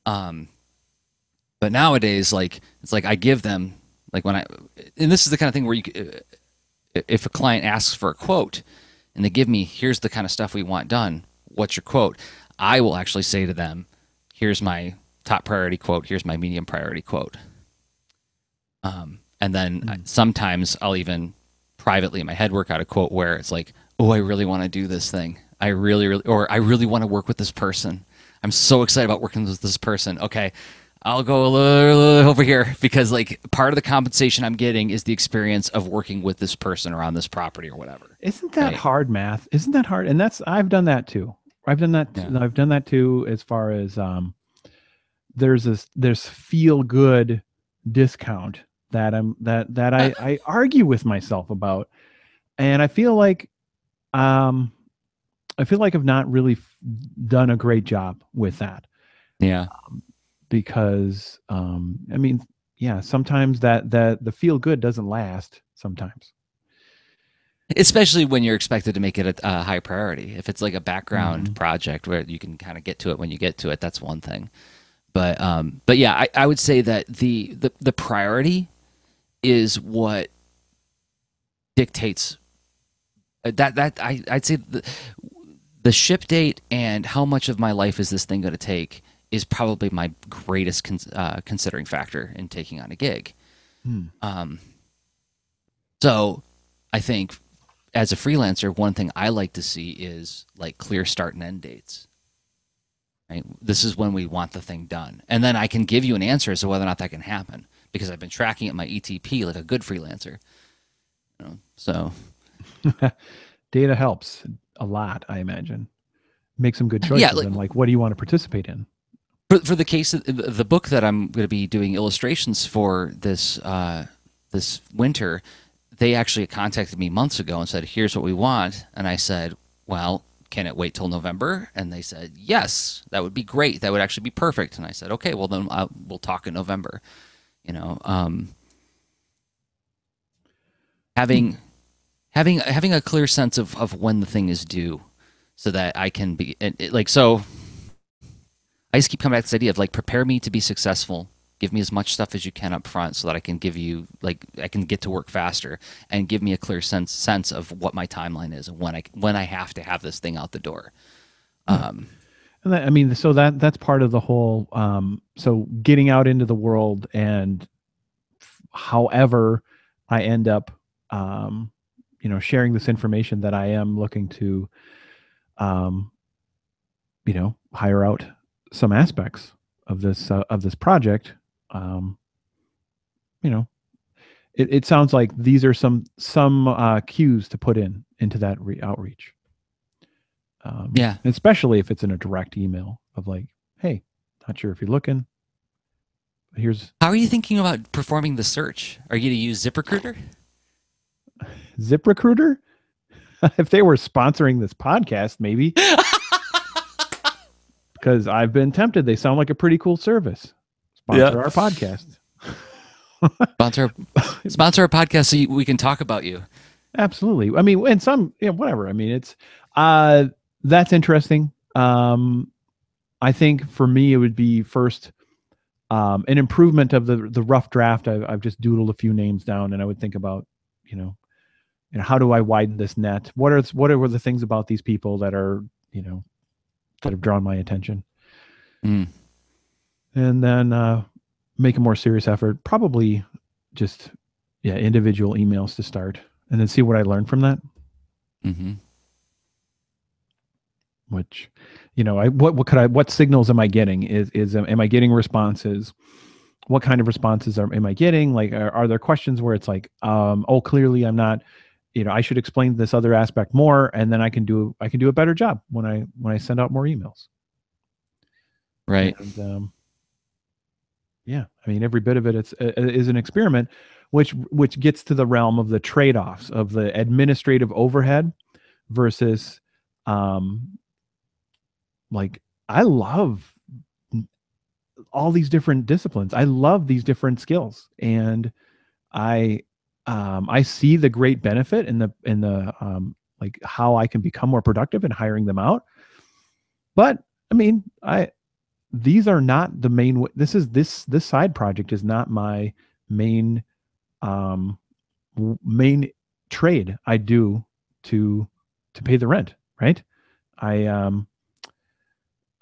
But nowadays, like it's like I give them like when I, and this is the kind of thing where if a client asks for a quote and they give me, here's the kind of stuff we want done, what's your quote? I will actually say to them, here's my top priority quote, here's my medium priority quote. And then sometimes I'll even privately in my head work out a quote where it's like, oh, I really want to do this thing. I really want to work with this person. I'm so excited about working with this person. Okay, I'll go a little over here because like part of the compensation I'm getting is the experience of working with this person around this property or whatever. Isn't that hard math? Isn't that hard? And I've done that too. I've done that. Yeah. I've done that too. As far as there's feel good discount that I argue with myself about, and I feel like I've not really done a great job with that. Yeah. Because I mean, yeah, sometimes that the feel good doesn't last sometimes. Especially when you're expected to make it a high priority. If it's like a background project where you can kind of get to it when you get to it, that's one thing. But yeah, I would say that the priority is what dictates I'd say the ship date and how much of my life is this thing going to take is probably my greatest considering factor in taking on a gig. So I think as a freelancer, one thing I like to see is like clear start and end dates. Right? This is when we want the thing done. And then I can give you an answer as to whether or not that can happen because I've been tracking it in my ETP like a good freelancer. You know, so data helps a lot, I imagine. Make some good choices. Yeah, and like, what do you want to participate in? For the case of the book that I'm going to be doing illustrations for this this winter, they actually contacted me months ago and said, here's what we want. And I said, well, can it wait till November? And they said, yes, that would be great. That would actually be perfect. And I said, okay, well then we'll talk in November. You know, having a clear sense of when the thing is due so that I can be so I just keep coming back to this idea of like, prepare me to be successful. Give me as much stuff as you can up front so that I can give you, like, I can get to work faster and give me a clear sense of what my timeline is and when I have to have this thing out the door. And that, I mean, so that's part of the whole, so getting out into the world and however I end up, sharing this information that I am looking to, hire out some aspects of this project. It sounds like these are some cues to put into that outreach. Yeah, especially if it's in a direct email of like, hey, not sure if you're looking. How are you thinking about performing the search? Are you going to use ZipRecruiter? ZipRecruiter? If they were sponsoring this podcast, maybe. Because I've been tempted. They sound like a pretty cool service. Sponsor our podcast. Sponsor our podcast so we can talk about you. Absolutely. I mean, and some, whatever. I mean, it's that's interesting. I think for me, it would be first an improvement of the rough draft. I've just doodled a few names down, and I would think about, how do I widen this net? What are the things about these people that are, that have drawn my attention? And then make a more serious effort. Probably just individual emails to start, and then see what I learned from that. Which, what signals am I getting? Am I getting responses? What kind of responses am I getting? Like, are there questions where it's like, clearly I'm not, I should explain this other aspect more, and then I can do a better job when I send out more emails. Right. And, I mean, every bit of it is an experiment, which gets to the realm of the trade-offs of the administrative overhead versus like I love all these different disciplines. I love these different skills, and I I see the great benefit in the like how I can become more productive in hiring them out. But I mean, I these are not the main. This is this side project is not my main um, main trade I do to pay the rent. Right? I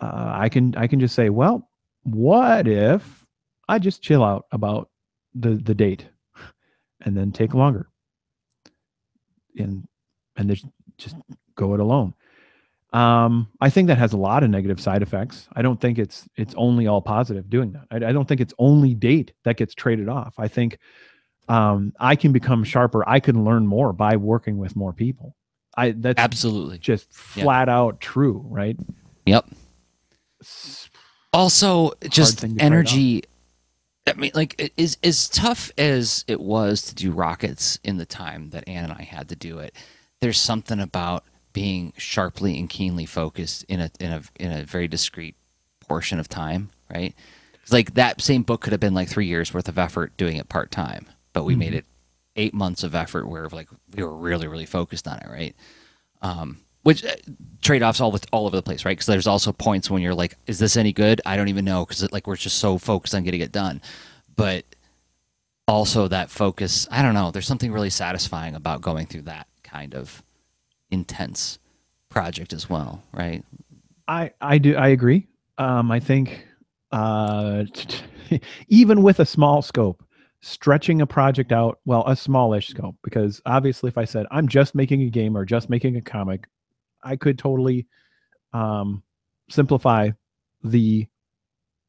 I can just say, well, what if I just chill out about the date and then take longer and just go it alone. I think that has a lot of negative side effects. I don't think it's only all positive doing that. I don't think it's only date that gets traded off. I think I can become sharper. I can learn more by working with more people. I That's Absolutely. just Yeah. flat out true, right? Yep. It's Also, a hard just thing to trade off. energy. I mean, like, as tough as it was to do rockets in the time that Ann and I had to do it, there's something about being sharply and keenly focused in a very discrete portion of time, right? It's like that same book could have been like 3 years worth of effort doing it part time, but we made Mhm. it 8 months of effort where like we were really really focused on it, right? Which trade offs all over the place, right? Because there's also points when you're like, is this any good? I don't even know because like we're just so focused on getting it done, but also that focus. I don't know. There's something really satisfying about going through that kind of intense project as well, right? I agree. I think even with a small scope, stretching a project out, well, a smallish scope, because obviously, if I said I'm just making a game or just making a comic, I could totally um, simplify the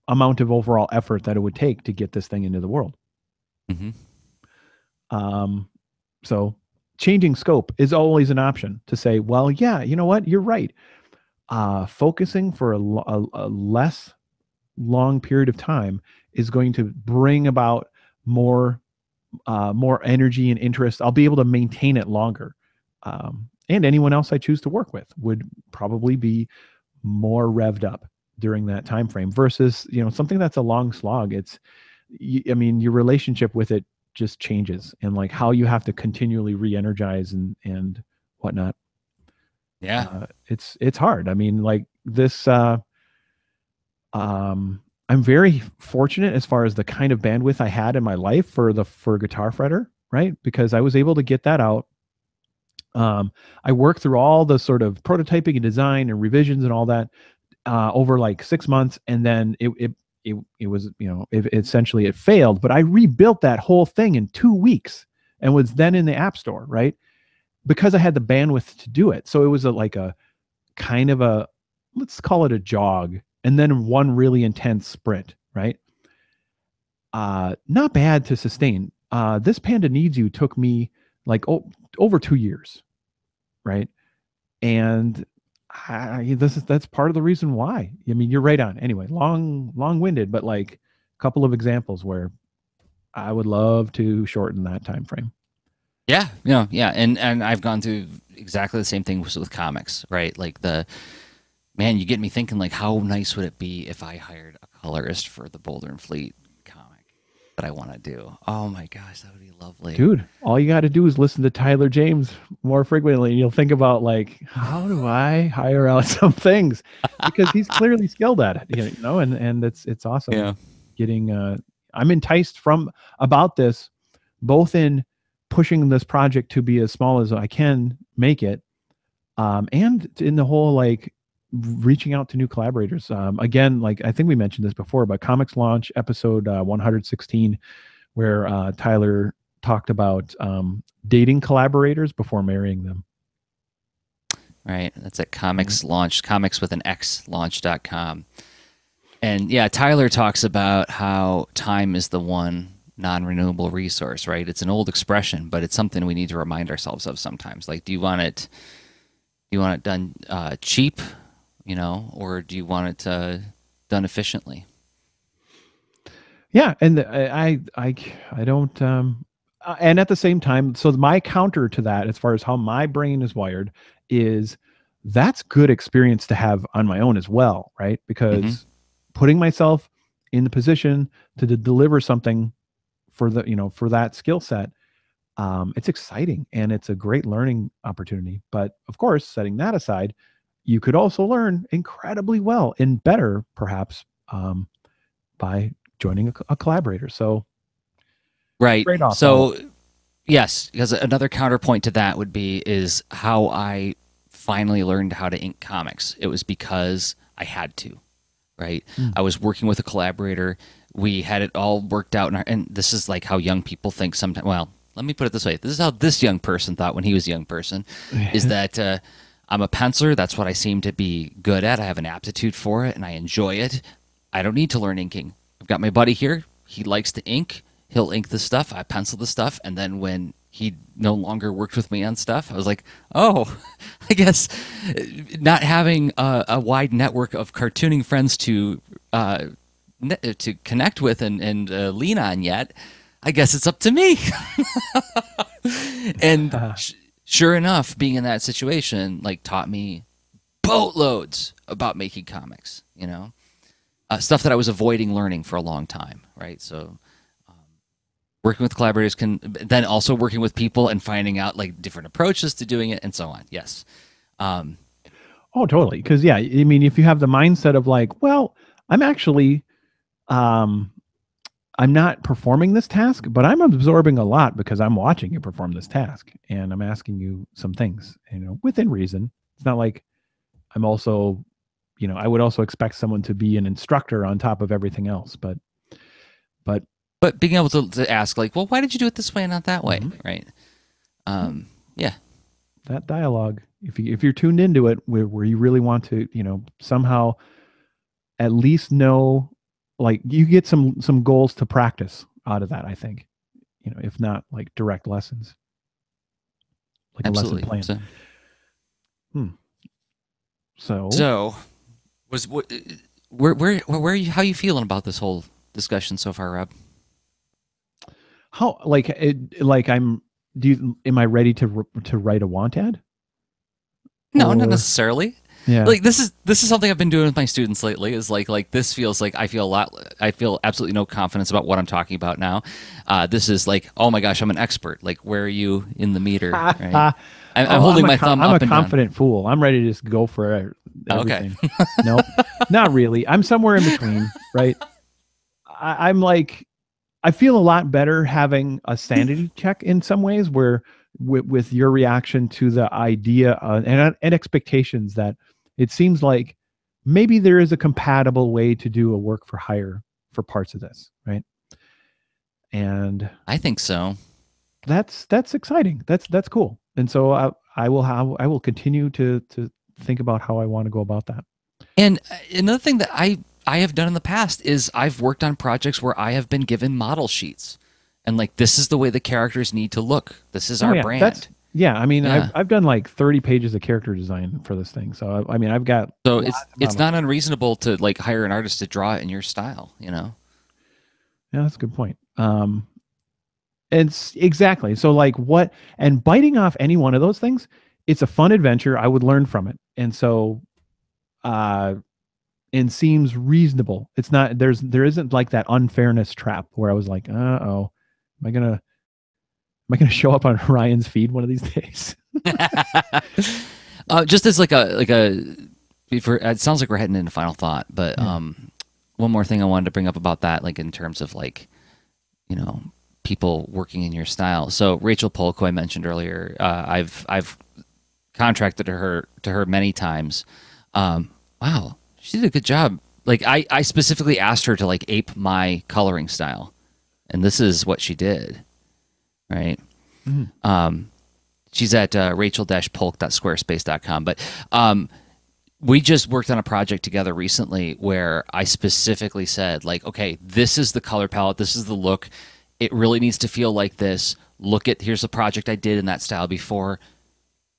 amount of overall effort that it would take to get this thing into the world. Mm-hmm. Um, so changing scope is always an option to say, well, yeah, you know what, you're right. Focusing for a less long period of time is going to bring about more more energy and interest. I'll be able to maintain it longer, and anyone else I choose to work with would probably be more revved up during that time frame versus something that's a long slog. I mean, your relationship with it just changes, and like how you have to continually re-energize and whatnot. Yeah. It's hard. I mean, like this. I'm very fortunate as far as the kind of bandwidth I had in my life for Guitar Fretter, right? Because I was able to get that out. I worked through all the sort of prototyping and design and revisions and all that over like 6 months, and then it was essentially it failed. But I rebuilt that whole thing in 2 weeks and was then in the App Store, right? Because I had the bandwidth to do it. So it was like a kind of a, let's call it a jog, and then one really intense sprint, right? Not bad to sustain. This Panda Needs You took me like over 2 years, right? And that's part of the reason why. I mean, you're right on. Anyway, long winded, but like a couple of examples where I would love to shorten that time frame. Yeah, yeah, and I've gone through exactly the same thing with comics, right? Like the man, you get me thinking like how nice would it be if I hired a colorist for the Boulder and Fleet comic that I want to do? Oh my gosh, that would be lovely. Dude, all you got to do is listen to Tyler James more frequently, and you'll think about like, how do I hire out some things? Because he's clearly skilled at it, and it's awesome Yeah. getting. I'm enticed from about this, both in pushing this project to be as small as I can make it, and in the whole like reaching out to new collaborators. Again, like I think we mentioned this before, but Comics Launch episode 116, where Tyler talked about dating collaborators before marrying them. Right. That's at Comics Launch, comics with an X launch.com. And yeah, Tyler talks about how time is the one non-renewable resource, right? It's an old expression, but it's something we need to remind ourselves of sometimes. Like, do you want it done cheap, or do you want it done efficiently? Yeah, and I don't. And at the same time, so my counter to that, as far as how my brain is wired, is that's good experience to have on my own as well, right? Hmm. Because putting myself in the position to deliver something for the, for that skill set, it's exciting and it's a great learning opportunity. But of course, setting that aside, you could also learn incredibly well and better, perhaps, by joining a collaborator. So Right. trade offs all. So yes, because another counterpoint to that would be is how I finally learned how to ink comics. It was because I had to, right? Mm. I was working with a collaborator. We had it all worked out, and this is like how young people think sometimes. Well, let me put it this way: this is how this young person thought when he was a young person. Is that I'm a penciler. That's what I seem to be good at. I have an aptitude for it, and I enjoy it. I don't need to learn inking. I've got my buddy here. He likes to ink. He'll ink the stuff. I pencil the stuff, and then when he no longer worked with me on stuff, I was like, oh, I guess not having a wide network of cartooning friends to connect with and lean on yet, I guess it's up to me. And sure enough, being in that situation like taught me boatloads about making comics. Stuff that I was avoiding learning for a long time. Right, so working with collaborators can then also working with people and finding out like different approaches to doing it and so on. Yes. Oh, totally. Because yeah, I mean, if you have the mindset of like, well, I'm actually, um, I'm not performing this task, but I'm absorbing a lot because I'm watching you perform this task, and I'm asking you some things, within reason. It's not like I'm also, I would also expect someone to be an instructor on top of everything else, but But being able to ask like, well, why did you do it this way and not that way? Mhm. Right. Yeah. that dialogue, if you're tuned into it, where you really want to, somehow at least know, like you get some goals to practice out of that, I think, if not like direct lessons, like a lesson Absolutely. plan. Hmm. So So was what where are you, how are you feeling about this whole discussion so far, Rob? how, like like am I ready to write a want ad, No, not or necessarily. yeah. Like this is something I've been doing with my students lately. Is like this feels like I feel absolutely no confidence about what I'm talking about now. This is like, oh my gosh, I'm an expert. Like, where are you in the meter? Right. Oh, I'm holding my thumb I'm a up and down. confident fool. I'm ready to just go for Okay. everything. Nope, not really. I'm somewhere in between, right? I'm like, I feel a lot better having a sanity check in some ways, where with your reaction to the idea, and expectations, that it seems like maybe there is a compatible way to do a work for hire for parts of this, right? And I think so. that's exciting. That's cool. And so I will continue to think about how I want to go about that. And another thing that I have done in the past is I've worked on projects where I have been given model sheets, and like this is the way the characters need to look. This is Oh our yeah, brand. yeah. I mean, Yeah. I've done like 30 pages of character design for this thing. So I mean, I've got So lots of it's models. not unreasonable to like hire an artist to draw it in your style. Yeah, that's a good point. It's exactly. So like what, and biting off any one of those things, it's a fun adventure. I would learn from it. And so uh and seems reasonable. It's not, there isn't like that unfairness trap where I was like, oh, am I gonna show up on Ryan's feed one of these days? Just as before, it sounds like we're heading into final thought, but Yeah. one more thing I wanted to bring up about that, like in terms of like, you know, people working in your style. So Rachel Polk, who I mentioned earlier, I've contracted to her many times. Wow, she did a good job. Like I specifically asked her to like ape my coloring style, and this is what she did. Right. Mhm. She's at rachel-polk.squarespace.com. But we just worked on a project together recently where I specifically said, like, okay, this is the color palette, this is the look. It really needs to feel like this. Here's a project I did in that style before.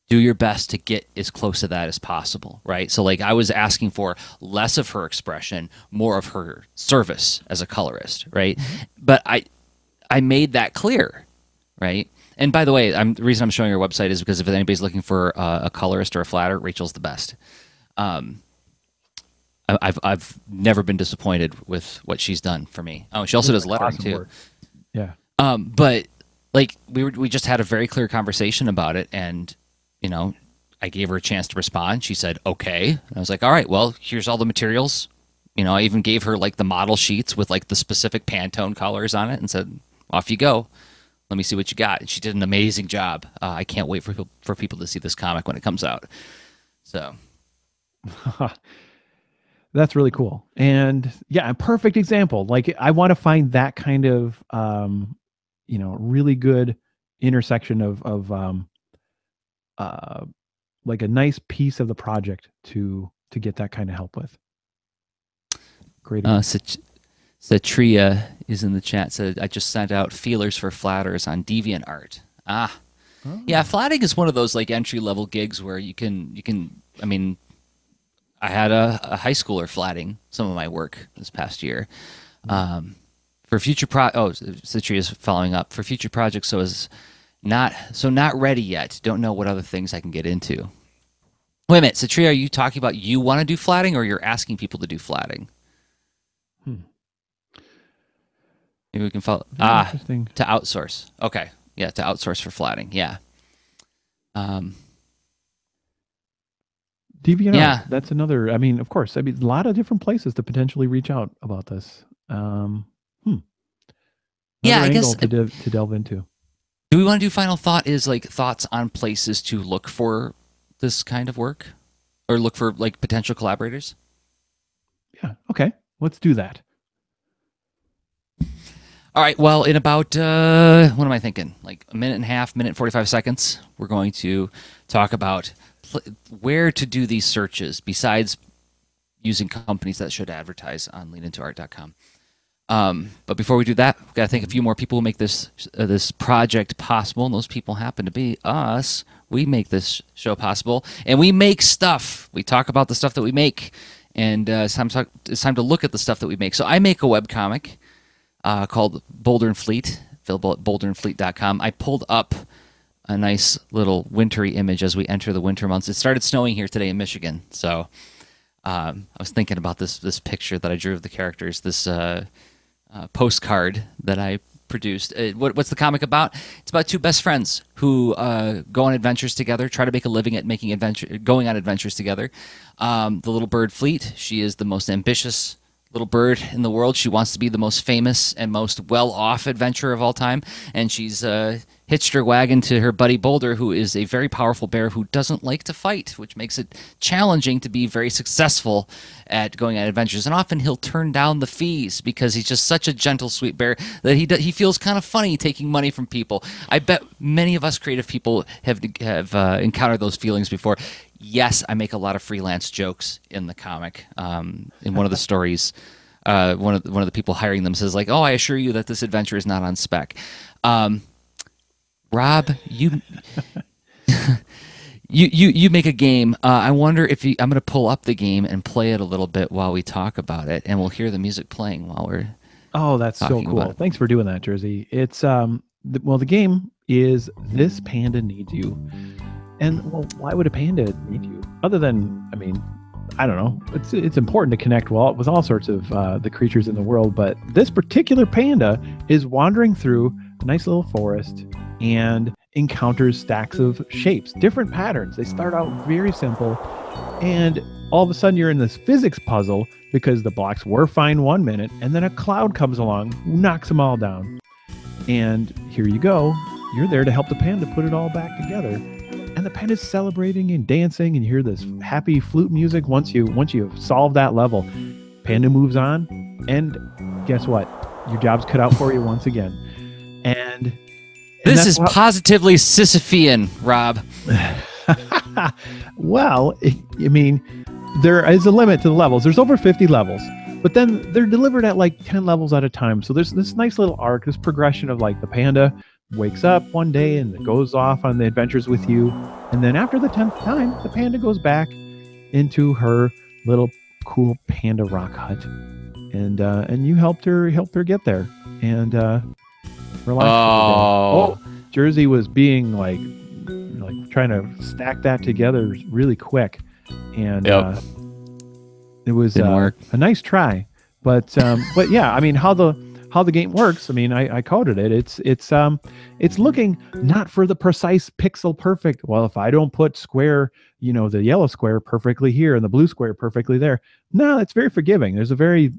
Do your best to get as close to that as possible, right? So, like, I was asking for less of her expression, more of her service as a colorist, right? Mhm. But I made that clear, right? And by the way, the reason I'm showing her website is because if anybody's looking for a colorist or a flatter, Rachel's the best. I've never been disappointed with what she's done for me. Oh, she also does lettering awesome too. work. Yeah. But like we just had a very clear conversation about it, and you know, I gave her a chance to respond. She said okay, and I was like, all right, well, here's all the materials. You know, I even gave her like the model sheets with like the specific Pantone colors on it, and said, off you go. Let me see what you got. And she did an amazing job. I can't wait for people to see this comic when it comes out. So. That's really cool. And yeah, a perfect example. Like I want to find that kind of, really good intersection of like a nice piece of the project to get that kind of help with. Great. Satria is in the chat. Said I just sent out feelers for flatters on DeviantArt. Yeah, flatting is one of those like entry level gigs where you can. I mean, I had a high schooler flatting some of my work this past year. For future Satria is following up for future projects. Not ready yet. Don't know what other things I can get into. Wait a minute, Satria, are you talking about you want to do flatting, or you're asking people to do flatting? Maybe we can follow. Interesting. To outsource. Okay, yeah, to outsource for flatting. Yeah. DeviantArt. Yeah. That's another. I mean, of course. I mean, a lot of different places to potentially reach out about this. Yeah, I guess to delve into. Do we want to do final thought? Is like thoughts on places to look for this kind of work, or look for like potential collaborators? Yeah. Okay. Let's do that. All right. Well, in about what am I thinking? Like a minute and a half, minute 45 seconds. We're going to talk about where to do these searches besides using companies that should advertise on leanintoart.com. But before we do that, we've got to thank a few more people who make this project possible, and those people happen to be us. We make this show possible, and we make stuff. We talk about the stuff that we make, and it's time to look at the stuff that we make. So I make a webcomic called Boulder and Fleet, available at boulderandfleet.com. I pulled up a nice little wintry image as we enter the winter months. It started snowing here today in Michigan, so I was thinking about this picture that I drew of the characters, this postcard that I produced. What's the comic about? It's about two best friends who go on adventures together, try to make a living at going on adventures together. The little bird Fleet, she is the most ambitious little bird in the world. She wants to be the most famous and most well-off adventurer of all time, and she's hitched her wagon to her buddy Boulder, who is a very powerful bear who doesn't like to fight, which makes it challenging to be very successful at going on adventures. And often he'll turn down the fees because he's just such a gentle, sweet bear that he feels kind of funny taking money from people. I bet many of us creative people have encountered those feelings before. Yes, I make a lot of freelance jokes in the comic. In one of the stories, one of the people hiring them says like, "Oh, I assure you that this adventure is not on spec." Rob, you you make a game. I wonder if I'm going to pull up the game and play it a little bit while we talk about it, and we'll hear the music playing while we're. Oh, that's so cool! Thanks for doing that, Jerzy. It's the game is This Panda Needs You. And well, why would a panda need you? Other than, I mean, I don't know. It's important to connect with all sorts of the creatures in the world, but this particular panda is wandering through a nice little forest and encounters stacks of shapes, different patterns. They start out very simple, and all of a sudden you're in this physics puzzle because the blocks were fine 1 minute, and then a cloud comes along, knocks them all down. And here you go. You're there to help the panda put it all back together. And the panda's celebrating and dancing, and you hear this happy flute music. Once you've solved that level, panda moves on, and guess what? Your job's cut out for you once again. And this is positively Sisyphean, Rob. Well, I mean, there is a limit to the levels. There's over 50 levels, but then they're delivered at like 10 levels at a time. So there's this nice little arc, this progression of like the panda wakes up one day and goes off on the adventures with you, and then after the 10th time, the panda goes back into her little cool panda rock hut, and you helped her get there and relax. Oh, Jerzy was being like trying to stack that together really quick, and Yep. it was Didn't work. a nice try. But yeah, I mean, how the game works. I mean, I coded it. It's looking not for the precise pixel perfect. Well, if I don't put square, the yellow square perfectly here and the blue square perfectly there. No, it's very forgiving. There's a very,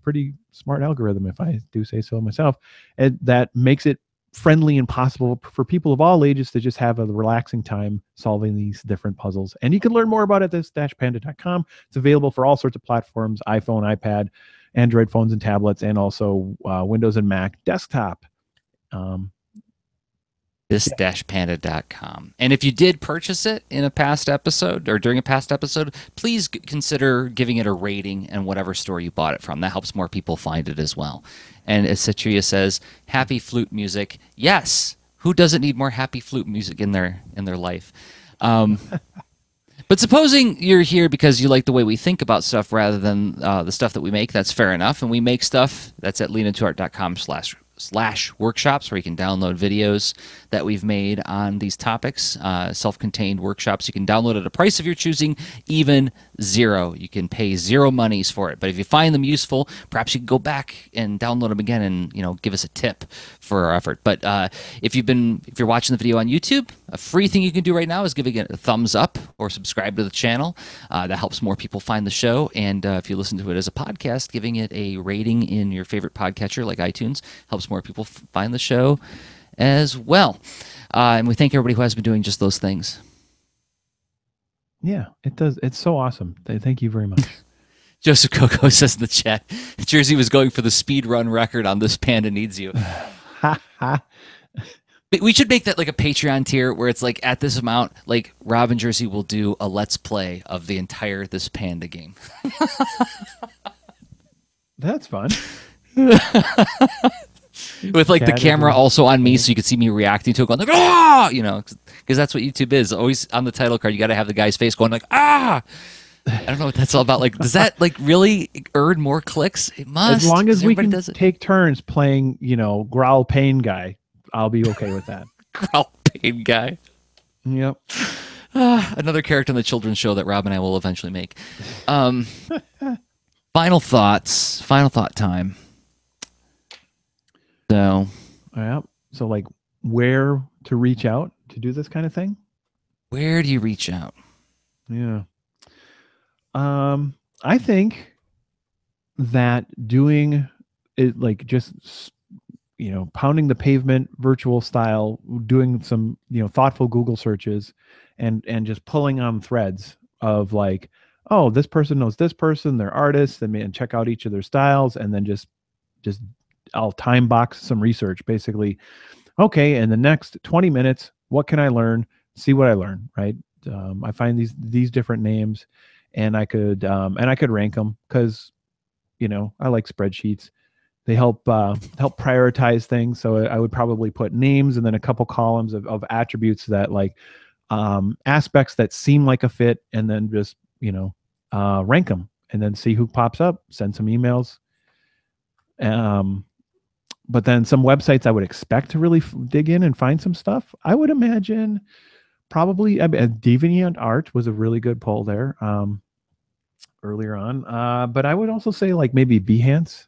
pretty smart algorithm, if I do say so myself, that makes it friendly and possible for people of all ages to just have a relaxing time solving these different puzzles. And you can learn more about it at this-panda.com. It's available for all sorts of platforms: iPhone, iPad, Android phones and tablets, and also Windows and Mac desktop. This-panda.com. And if you did purchase it in a past episode or during a past episode, please consider giving it a rating in whatever store you bought it from. That helps more people find it as well. And as Citria says, happy flute music. Yes, who doesn't need more happy flute music in their life? But supposing you're here because you like the way we think about stuff rather than the stuff that we make, that's fair enough. And we make stuff that's at leanintoart.com/workshops, where you can download videos that we've made on these topics, self-contained workshops. You can download at a price of your choosing, even $0. You can pay $0 monies for it. But if you find them useful, perhaps you can go back and download them again and give us a tip for our effort. But if you're watching the video on YouTube, a free thing you can do right now is giving it a thumbs up or subscribe to the channel. That helps more people find the show. And if you listen to it as a podcast, giving it a rating in your favorite podcatcher like iTunes helps more people find the show as well. And we thank everybody who has been doing just those things. Yeah, it does. It's so awesome. Thank you very much. Joseph Coco says in the chat, Jerzy was going for the speed run record on This Panda Needs You. We should make that like a Patreon tier where it's like at this amount, like Rob and Jerzy will do a let's play of the entire This Panda game. That's fun. With like the camera also on me, so you could see me reacting to it, going like ah, because that's what YouTube is. Always on the title card, you got to have the guy's face going like ah. I don't know what that's all about. Like, does that like really earn more clicks? It must. As long as we can take turns playing, growl pain guy, I'll be okay with that. Growl pain guy. Yep. Another character in the children's show that Rob and I will eventually make. Final thoughts. Final thought time. So, yeah. So, like, where to reach out to do this kind of thing? Where do you reach out? Yeah. I think that doing it, like, just pounding the pavement virtual style, doing some thoughtful Google searches, and just pulling on threads of like, oh, this person knows this person, they're artists, and check out each of their styles, and then just I'll time box some research, basically. Okay, in the next 20 minutes, what can I learn? See what I learn, right? I find these different names, and I could rank them because I like spreadsheets. They help prioritize things. So I would probably put names and then a couple columns of attributes that like aspects that seem like a fit, and then just rank them and then see who pops up. Send some emails. But then some websites I would expect to really dig in and find some stuff. I would imagine probably DeviantArt was a really good poll there earlier on. But I would also say like maybe Behance.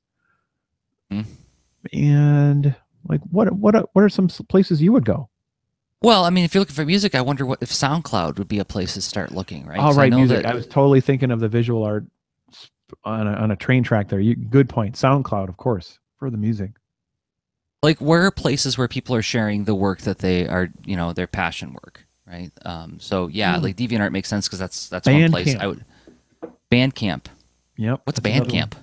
And like what are some places you would go? Well, I mean, if you're looking for music, I wonder if SoundCloud would be a place to start looking, right? Oh, right, music. I was totally thinking of the visual art on a train track there. Good point. SoundCloud, of course, for the music. Like, where are places where people are sharing the work that they are, their passion work, right? So yeah, like DeviantArt makes sense because that's one place. Bandcamp. Yep. What's Bandcamp?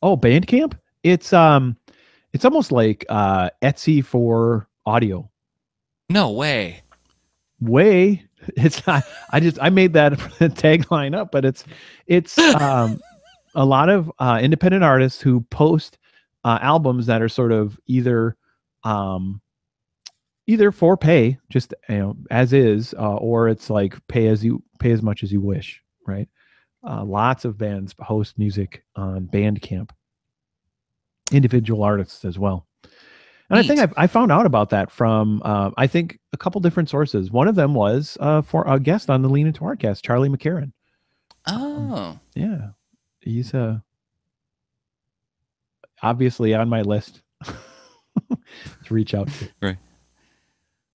Oh, Bandcamp? It's almost like Etsy for audio. No way. It's not. I made that tagline up, but it's a lot of independent artists who post albums that are sort of either for pay, just as is, or it's like pay as much as you wish, right? Lots of bands host music on Bandcamp. Individual artists as well. And I think Neat. I found out about that from I think a couple different sources. One of them was for a guest on the Lean Into Artcast, Charlie McCarran. Oh, Yeah, he's obviously on my list to reach out to. right.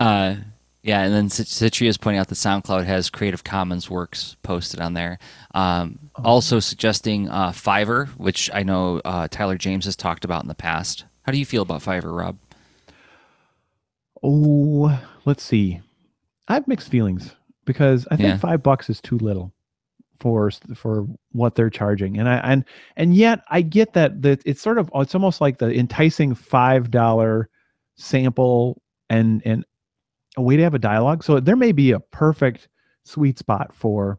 Uh, yeah, and then Citria is pointing out that SoundCloud has Creative Commons works posted on there. Also suggesting Fiverr, which I know Tyler James has talked about in the past. How do you feel about Fiverr, Rob? Oh, let's see. I have mixed feelings because I think Yeah. $5 is too little for what they're charging, and yet I get that it's sort of it's almost like the enticing $5 sample and a way to have a dialogue. So there may be a perfect sweet spot for.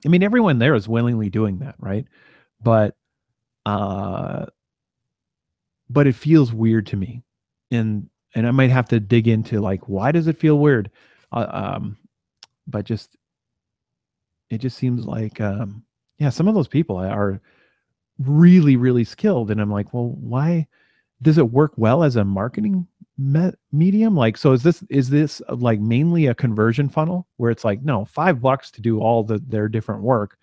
I mean, everyone there is willingly doing that, right? But uh, but it feels weird to me, and I might have to dig into like why does it feel weird, uh, um, but just it just seems like yeah, some of those people are really really skilled, and I'm like, well, why does it work well as a marketing medium? Like, so is this like mainly a conversion funnel where it's like, no, $5 to do all their different work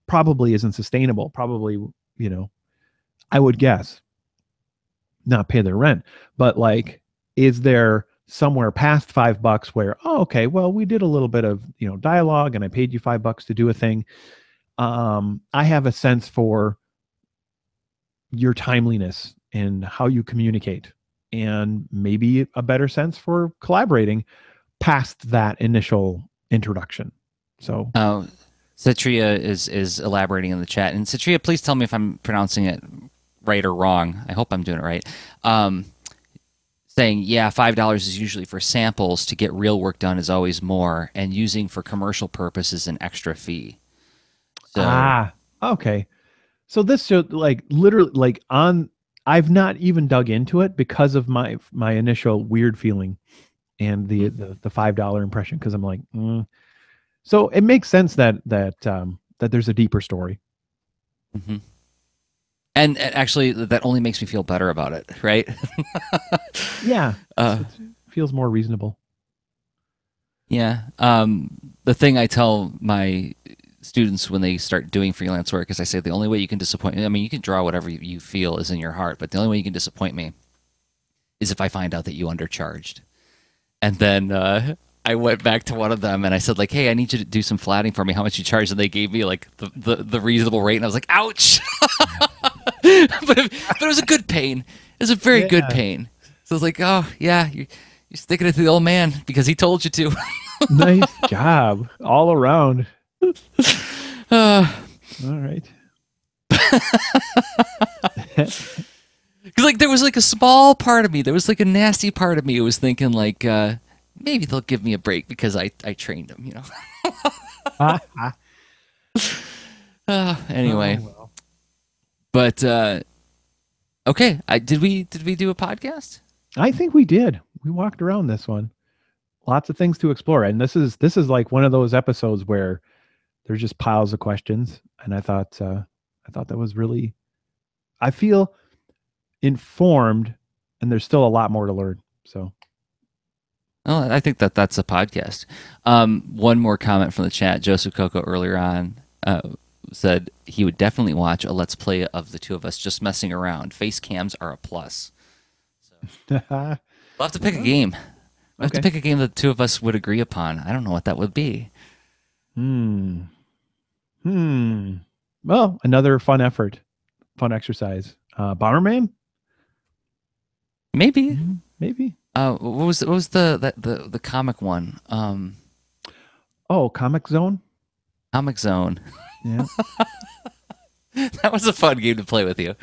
probably isn't sustainable. Probably, I would guess not pay their rent, but like, is there somewhere past $5 where, oh, okay, well, we did a little bit of, dialogue and I paid you $5 to do a thing. I have a sense for your timeliness and how you communicate, and maybe a better sense for collaborating past that initial introduction. So, Oh, Citria is elaborating in the chat, and Citria, please tell me if I'm pronouncing it right or wrong. I hope I'm doing it right. Saying, yeah, $5 is usually for samples. To get real work done is always more, and using for commercial purposes an extra fee. So, okay. So this should like literally like on. I've not even dug into it because of my initial weird feeling and the $5 impression, because I'm like, so it makes sense that there's a deeper story. mhm. And actually, that only makes me feel better about it, right? Yeah, uh, it feels more reasonable. yeah. The thing I tell my students when they start doing freelance work is I say the only way you can disappoint me, I mean, you can draw whatever you feel is in your heart, but the only way you can disappoint me is if I find out that you undercharged. And then I went back to one of them and I said, like, hey, I need you to do some flatting for me. How much you charge? And they gave me like the reasonable rate. And I was like, ouch. But it was a good pain. It was a very good pain. So I was like, oh, yeah, you're sticking it to the old man because he told you to. Nice job all around. All right. Because like there was like a small part of me, there was like a nasty part of me who was thinking like maybe they'll give me a break because I trained them, Anyway, Oh, well. but okay, did we do a podcast? I think we did. We walked around this one. Lots of things to explore, and this is like one of those episodes where there's just piles of questions, and I thought that was really. I feel informed, and there's still a lot more to learn. So, Oh, I think that's a podcast. One more comment from the chat. Joseph Coco earlier on said he would definitely watch a Let's Play of the two of us just messing around. Face cams are a plus. So we'll have to pick a game. We'll have to pick a game that the two of us would agree upon. I don't know what that would be. Well, another fun effort, fun exercise. Bomberman? Maybe. Maybe. What was the comic one? Oh, Comic Zone? Comic Zone. Yeah. That was a fun game to play with you.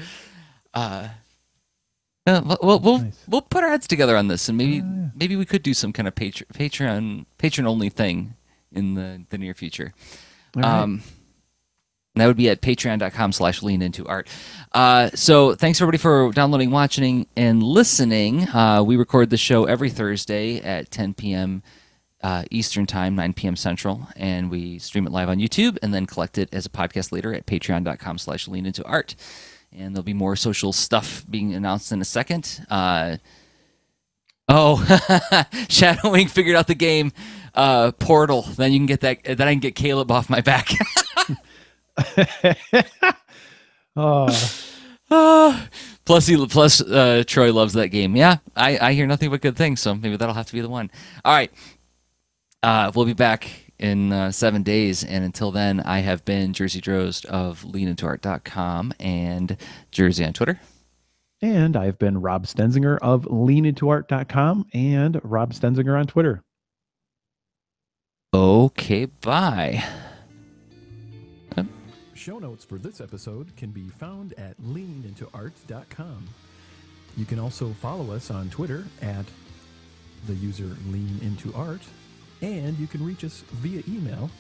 We'll put our heads together on this, and maybe we could do some kind of patron only thing in the near future. Right. That would be at patreon.com/leanintoart. So thanks everybody for downloading, watching, and listening. We record the show every Thursday at 10 p.m. Eastern Time, 9 p.m. Central, and we stream it live on YouTube and then collect it as a podcast later at patreon.com/leanintoart. And there'll be more social stuff being announced in a second. Oh, Shadowwing figured out the game Portal. Then you can get that. Then I can get Caleb off my back. Oh, Plus, Troy loves that game. Yeah, I hear nothing but good things, so maybe that'll have to be the one. All right, we'll be back in 7 days, and until then, I have been Jerzy Drozd of leanintoart.com and Jerzy on Twitter. and I've been Rob Stenzinger of leanintoart.com and Rob Stenzinger on Twitter. Okay, bye. Show notes for this episode can be found at leanintoart.com. You can also follow us on Twitter at the user leanintoart, and you can reach us via email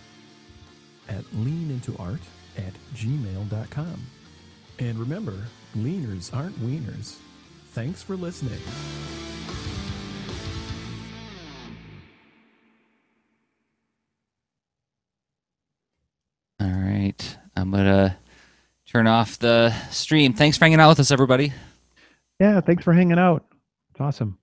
at leanintoart@gmail.com. And remember, leaners aren't wieners. Thanks for listening. All right, I'm gonna turn off the stream. Thanks for hanging out with us, everybody. Yeah, thanks for hanging out. It's awesome.